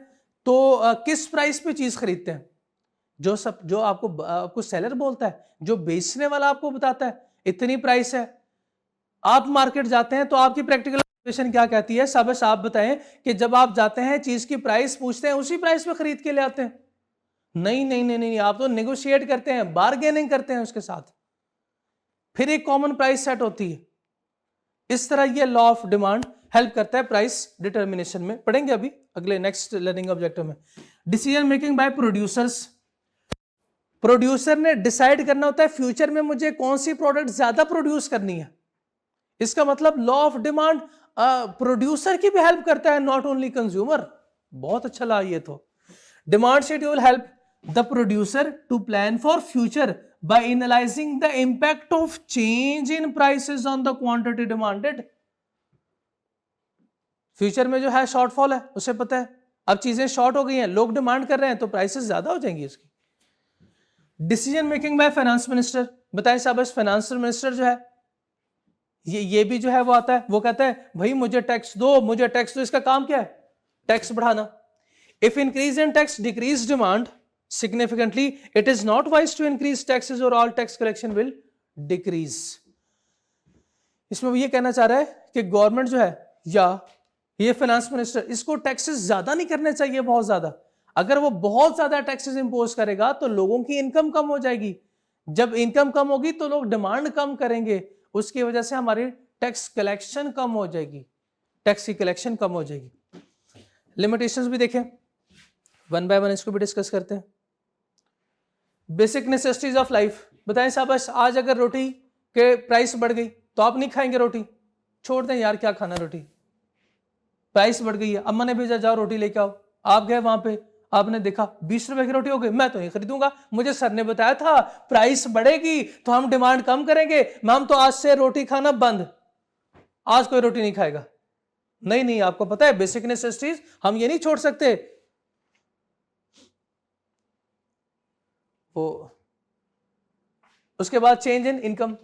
तो किस प्राइस पे चीज खरीदते हैं? जो आपको सेलर बोलता है, जो बेचने वाला आपको बताता है इतनी प्राइस है। आप मार्केट जाते हैं तो आपकी प्रैक्टिकल ऑब्जर्वेशन क्या कहती है? साहब बस आप बताएं कि जब आप जाते हैं चीज की प्राइस पूछते हैं, उसी प्राइस पे खरीद के ले आते हैं? नहीं नहीं नहीं नहीं, आप तो नेगोशिएट करते हैं, बार्गेनिंग करते हैं उसके साथ, फिर एक कॉमन प्राइस सेट होती है। इस तरह ये लॉ ऑफ डिमांड हेल्प करता है प्राइस डिटर्मिनेशन में। पढ़ेंगे अभी अगले नेक्स्ट लर्निंग ऑब्जेक्टिव में। Decision making by producers. Producer ने डिसाइड करना होता है फ्यूचर में मुझे कौन सी प्रोडक्ट ज्यादा प्रोड्यूस करनी है। इसका मतलब लॉ ऑफ डिमांड प्रोड्यूसर की भी हेल्प करता है, नॉट ओनली कंज्यूमर। बहुत अच्छा लॉ ये तो। Demand schedule help the producer to plan for future by analyzing the impact of change in prices on the quantity demanded। Future में जो है शॉर्टफॉल है, उसे पता है अब चीजें शॉर्ट हो गई हैं, लोग डिमांड कर रहे हैं, तो प्राइसेस ज्यादा हो जाएंगी इसकी। Decision making by finance minister. बताएं साहब बस फाइनेंस मिनिस्टर जो है ये भी जो है वो आता है, वो कहता है भाई मुझे टैक्स दो, मुझे टैक्स दो। इसका काम क्या है? टैक्स बढ़ाना। If increase in tax decrease demand significantly, it is not wise to increase taxes or all tax collection will decrease। इसमें वो ये कहना चाह रहा है कि गवर्नमेंट जो है या ये फाइनेंस मिनिस्टर, इसको टैक्सेस ज्यादा नहीं करने चाहिए, बहुत ज्यादा। अगर वो बहुत ज्यादा टैक्सेस इंपोज करेगा तो लोगों की इनकम कम हो जाएगी। जब इनकम कम होगी तो लोग डिमांड कम करेंगे, उसकी वजह से हमारी टैक्स कलेक्शन कम हो जाएगी, टैक्स की कलेक्शन कम हो जाएगी। लिमिटेशंस भी देखें, वन बाय वन इसको भी डिस्कस करते हैं। Basic necessities of life. बताएं साहब बस आज अगर रोटी के प्राइस बढ़ गई तो आप नहीं खाएंगे रोटी, छोड़ दें यार क्या खाना रोटी, प्राइस बढ़ गई है, अम्मा ने भेजा जाओ रोटी लेके आओ। आप गए वहां पे, आपने देखा 20 रुपए की रोटी हो गई, मैं तो नहीं खरीदूंगा, मुझे सर ने बताया था प्राइस बढ़ेगी तो हम डिमांड कम करेंगे, हम तो आज से रोटी खाना बंद, आज कोई रोटी नहीं खाएगा। नहीं नहीं, आपको पता है बेसिक नेसेसिटीज हम ये नहीं छोड़ सकते। वो उसके बाद change in income.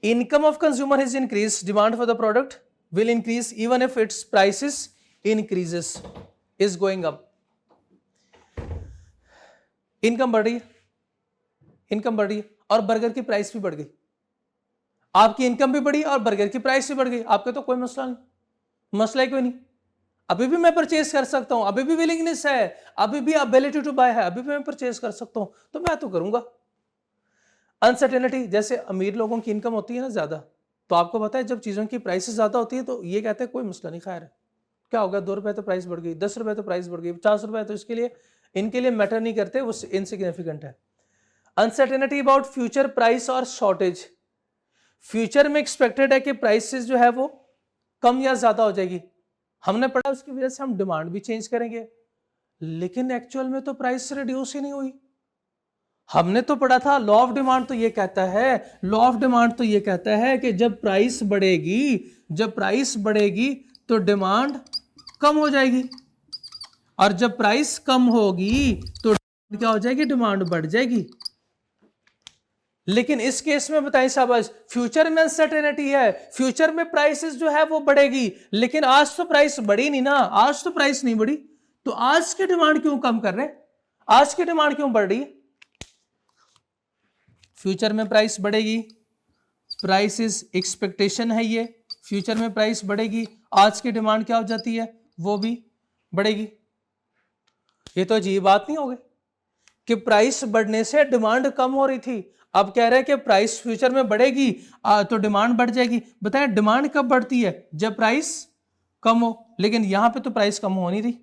Income of consumer is increase, demand for the product will increase even if it's prices increases is going up. Income बढ़ रही है, इनकम बढ़ रही है और बर्गर की प्राइस भी बढ़ गई। आपकी इनकम भी बढ़ी और बर्गर की प्राइस भी बढ़ गई, आपके तो कोई मसला नहीं, मसला ही कोई नहीं, अभी भी मैं परचेज कर सकता हूं, अभी भी विलिंगनेस है, अभी भी एबिलिटी टू बाय है, अभी भी मैं परचेज कर सकता हूं, तो मैं तो करूंगा। अनसर्टेनिटी, जैसे अमीर लोगों की इनकम होती है ना ज्यादा, तो आपको पता है जब चीजों की प्राइसेस ज्यादा होती है तो ये कहते हैं कोई मसला नहीं, खैर क्या हो गया, 2 रुपए तो प्राइस बढ़ गई, 10 रुपए तो प्राइस बढ़ गई, 50 रुपए, तो इसके लिए इनके लिए मैटर नहीं करते, वो इनसिग्निफिकेंट है। अनसर्टेनिटी अबाउट फ्यूचर प्राइस और शॉर्टेज। फ्यूचर में एक्सपेक्टेड है कि प्राइसेस जो है वो कम या ज्यादा हो जाएगी, हमने पढ़ा उसकी वजह से हम डिमांड भी चेंज करेंगे, लेकिन एक्चुअल में तो प्राइस रिड्यूस ही नहीं हुई। हमने तो पढ़ा था लॉ ऑफ डिमांड तो ये कहता है, लॉ ऑफ डिमांड तो ये कहता है कि जब प्राइस बढ़ेगी, जब प्राइस बढ़ेगी तो डिमांड कम हो जाएगी, और जब प्राइस कम होगी तो क्या हो जाएगी, डिमांड बढ़ जाएगी। लेकिन इस केस में बताएं शाबाश, फ्यूचर में अनसर्टेनिटी है, फ्यूचर में प्राइसेस जो है वो बढ़ेगी, लेकिन आज तो प्राइस बढ़ी नहीं ना, आज तो प्राइस नहीं बढ़ी, तो आज की डिमांड क्यों कम कर रहे हैं, आज की डिमांड क्यों बढ़ रही है? फ्यूचर में प्राइस बढ़ेगी, प्राइस इज एक्सपेक्टेशन है ये, फ्यूचर में प्राइस बढ़ेगी आज की डिमांड क्या हो जाती है, वो भी बढ़ेगी। ये तो अजीब बात नहीं होगी कि प्राइस बढ़ने से डिमांड कम हो रही थी, अब कह रहे हैं कि प्राइस फ्यूचर में बढ़ेगी तो डिमांड बढ़ जाएगी। बताएं डिमांड कब बढ़ती है, जब प्राइस कम हो, लेकिन यहां पे तो प्राइस कम हो नहीं रही,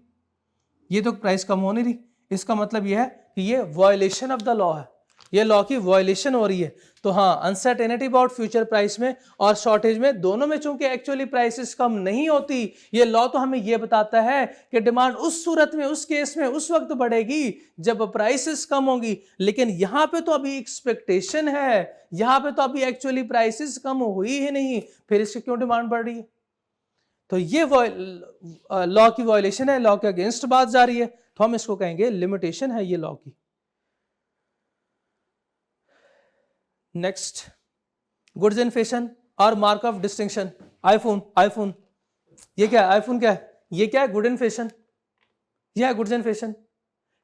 ये तो प्राइस कम हो नहीं रही। इसका मतलब यह है कि ये वायलेशन ऑफ द लॉ है, ये लॉ की वायलेशन हो रही है। तो हाँ, अनसर्टेनिटी अबाउट फ्यूचर प्राइस में और शॉर्टेज में, दोनों में चूंकि एक्चुअली प्राइसेस कम नहीं होती, ये लॉ तो हमें ये बताता है कि डिमांड उस सूरत में, उस केस में उस वक्त बढ़ेगी जब प्राइसेस कम होंगी। लेकिन यहां पे तो अभी एक्सपेक्टेशन है, यहां पे तो अभी एक्चुअली प्राइसेस कम हुई ही नहीं, फिर इसकी क्यों डिमांड बढ़ रही है? तो ये लॉ की वायलेशन है, लॉ के अगेंस्ट बात जा रही है, तो हम इसको कहेंगे लिमिटेशन है ये लॉ की। नेक्स्ट, गुड्स इन्फ्लेशन और मार्क ऑफ डिस्टिंक्शन। आईफोन ये क्या है, आईफोन क्या है, ये क्या है, गुड इन्फ्लेशन, यह है गुड्स इन्फ्लेशन।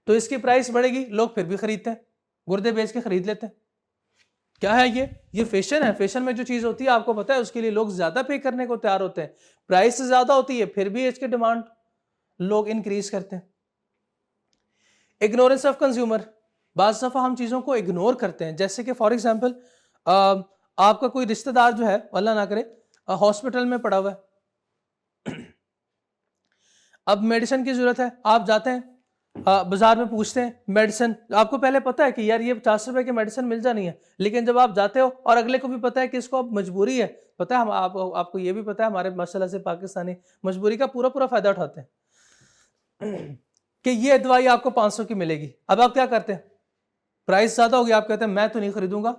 तो इसकी प्राइस बढ़ेगी, लोग फिर भी खरीदते हैं, गुर्दे बेच के खरीद लेते हैं। क्या है ये फैशन है। फैशन में जो चीज होती है आपको पता है, उसके लिए लोग ज्यादा पे करने को तैयार होते हैं, प्राइस ज्यादा होती है फिर भी इसकी डिमांड लोग इंक्रीज करते हैं। इग्नोरेंस ऑफ कंज्यूमर, बाज़ दफा हम चीजों को इग्नोर करते हैं, जैसे कि फॉर एग्जांपल आपका कोई रिश्तेदार जो है, अल्लाह ना करे, हॉस्पिटल में पड़ा हुआ है, अब मेडिसिन की जरूरत है, आप जाते हैं बाजार में, पूछते हैं मेडिसिन, आपको पहले पता है कि यार ये 50 रुपए की मेडिसिन मिल जानी है, लेकिन जब आप जाते हो और अगले को भी पता है कि इसको अब मजबूरी है, पता है हम आपको ये भी पता है, हमारे माशाल्लाह से पाकिस्तानी मजबूरी का पूरा पूरा फायदा उठाते हैं कि ये दवाई आपको 500 की मिलेगी। अब आप क्या करते हैं, प्राइस ज्यादा होगी, आप कहते हैं मैं तो नहीं खरीदूंगा,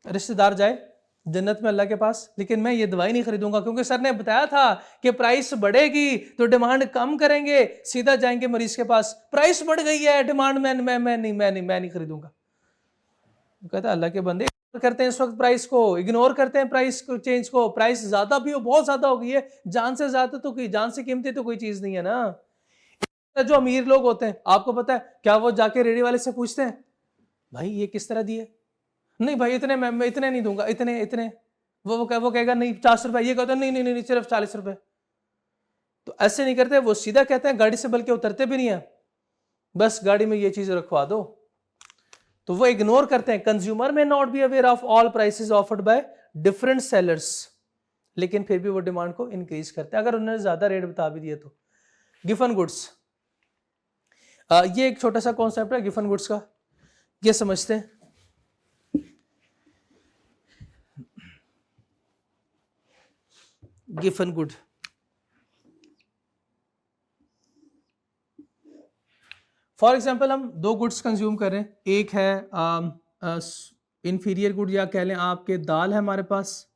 रिश्तेदार जाए जन्नत में अल्लाह के पास, लेकिन मैं ये दवाई नहीं खरीदूंगा क्योंकि सर ने बताया था कि प्राइस बढ़ेगी तो डिमांड कम करेंगे, सीधा जाएंगे मरीज के पास, प्राइस बढ़ गई है, डिमांड मैं नहीं खरीदूंगा। कहता है अल्लाह के बंदे करते हैं इस वक्त प्राइस को, इग्नोर करते हैं प्राइस को, चेंज को, प्राइस ज्यादा भी हो, बहुत ज्यादा हो गई है, जान से ज्यादा तो कोई, जान से कीमती तो कोई चीज नहीं है ना। जो अमीर लोग होते हैं आपको पता है क्या, वो जाके रेडी वाले से पूछते हैं भाई ये किस तरह दिए, नहीं भाई इतने, मैं इतने नहीं दूंगा, इतने इतने, वो कहेगा नहीं 50 रुपए, ये कहते हैं नहीं सिर्फ 40 रुपए। तो ऐसे नहीं करते, वो सीधा कहते हैं गाड़ी से, बल्कि उतरते भी नहीं है, बस गाड़ी में ये चीज रखवा दो। तो वो इग्नोर करते हैं। कंज्यूमर में not be aware of all prices offered by different sellers, लेकिन फिर भी वो डिमांड को इंक्रीज करते हैं अगर उन्होंने ज्यादा रेट बता भी दिए तो। गिवन गुड्स, ये एक छोटा सा कॉन्सेप्ट है गिवन गुड्स का, ये समझते हैं। गिवन गुड, फॉर एग्जाम्पल हम दो गुड्स कंज्यूम कर रहे हैं, एक है इंफीरियर गुड या कह लें आपके दाल है हमारे पास,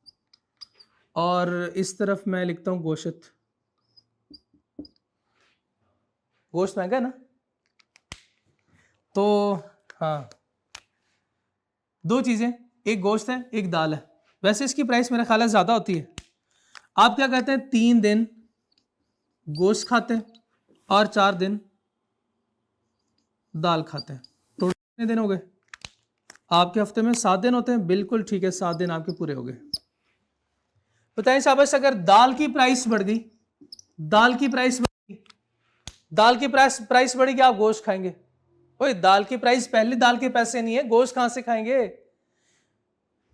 और इस तरफ मैं लिखता हूं गोश्त। गोश्त महंगा है ना, तो हाँ दो चीजें, एक गोश्त है एक दाल है, वैसे इसकी प्राइस मेरा ख्याल है ज्यादा होती है। आप क्या कहते हैं 3 दिन गोश्त खाते हैं और 4 दिन दाल खाते हैं, तो कितने दिन हो गए आपके हफ्ते में? 7 दिन होते हैं, बिल्कुल ठीक है, 7 दिन आपके पूरे हो गए। बताएं शाबाश, अगर दाल की प्राइस बढ़ गई, दाल की प्राइस बढ़ गई, दाल की प्राइस बढ़ेगी, आप गोश्त खाएंगे? ओए दाल की प्राइस, पहले दाल के पैसे नहीं है, गोश्त कहां से खाएंगे?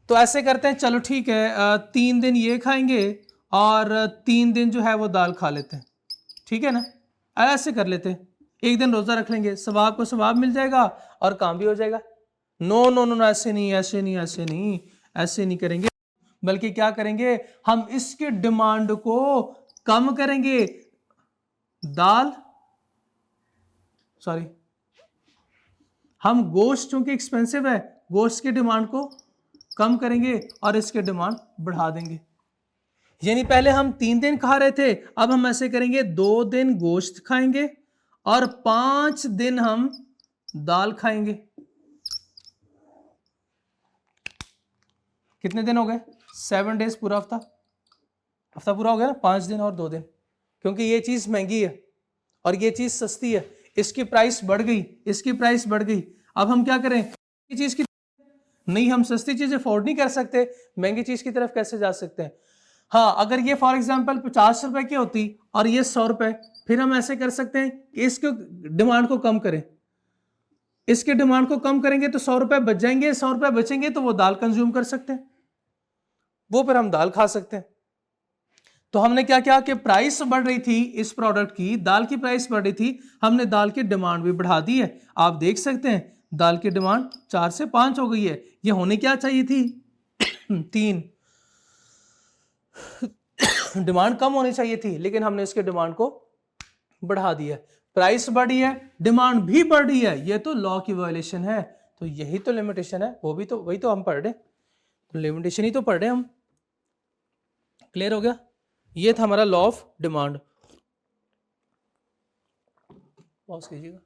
तो ऐसे करते हैं, चलो ठीक है 3 दिन ये खाएंगे और 3 दिन जो है वो दाल खा लेते हैं, ठीक है ना, ऐसे कर लेते हैं, एक दिन रोजा रख लेंगे, सवाब को सवाब मिल जाएगा और काम भी हो जाएगा। नो नो नो, ऐसे नहीं ऐसे नहीं ऐसे नहीं, ऐसे नहीं करेंगे, बल्कि क्या करेंगे, हम इसकी डिमांड को कम करेंगे, दाल सॉरी हम गोश्त चूंकि एक्सपेंसिव है, गोश्त की डिमांड को कम करेंगे और इसकी डिमांड बढ़ा देंगे। यानी पहले हम 3 दिन खा रहे थे, अब हम ऐसे करेंगे 2 दिन गोश्त खाएंगे और 5 दिन हम दाल खाएंगे। कितने दिन हो गए? 7 डेज, पूरा हफ्ता पूरा हो गया ना, 5 दिन और 2 दिन, क्योंकि ये चीज महंगी है और ये चीज सस्ती है, इसकी प्राइस बढ़ गई, इसकी प्राइस बढ़ गई। अब हम क्या करें, चीज की नहीं, हम सस्ती चीज अफोर्ड नहीं कर सकते, महंगी चीज की तरफ कैसे जा सकते हैं? हाँ, अगर ये फॉर एग्जांपल 50 रुपए की होती और ये 100 रुपए, फिर हम ऐसे कर सकते हैं कि इसके डिमांड को कम करें, इसके डिमांड को कम करेंगे तो 100 रुपए बच जाएंगे, 100 रुपए बचेंगे तो वो दाल कंज्यूम कर सकते हैं, वो फिर हम दाल खा सकते हैं। तो हमने क्या किया कि प्राइस बढ़ रही थी इस प्रोडक्ट की, दाल की प्राइस बढ़ रही थी, हमने दाल की डिमांड भी बढ़ा दी है। आप देख सकते हैं दाल की डिमांड 4 से 5 हो गई है, ये होने क्या चाहिए थी 3। डिमांड कम होनी चाहिए थी, लेकिन हमने इसके डिमांड को बढ़ा दिया। प्राइस बढ़ी है, डिमांड भी बढ़ रही है, ये तो लॉ की वायलेशन है। तो यही तो लिमिटेशन है, वो भी तो वही तो हम पढ़ रहे, तो लिमिटेशन ही तो पढ़ रहे हम। क्लियर हो गया? ये था हमारा लॉ ऑफ डिमांड। पॉज कीजिएगा।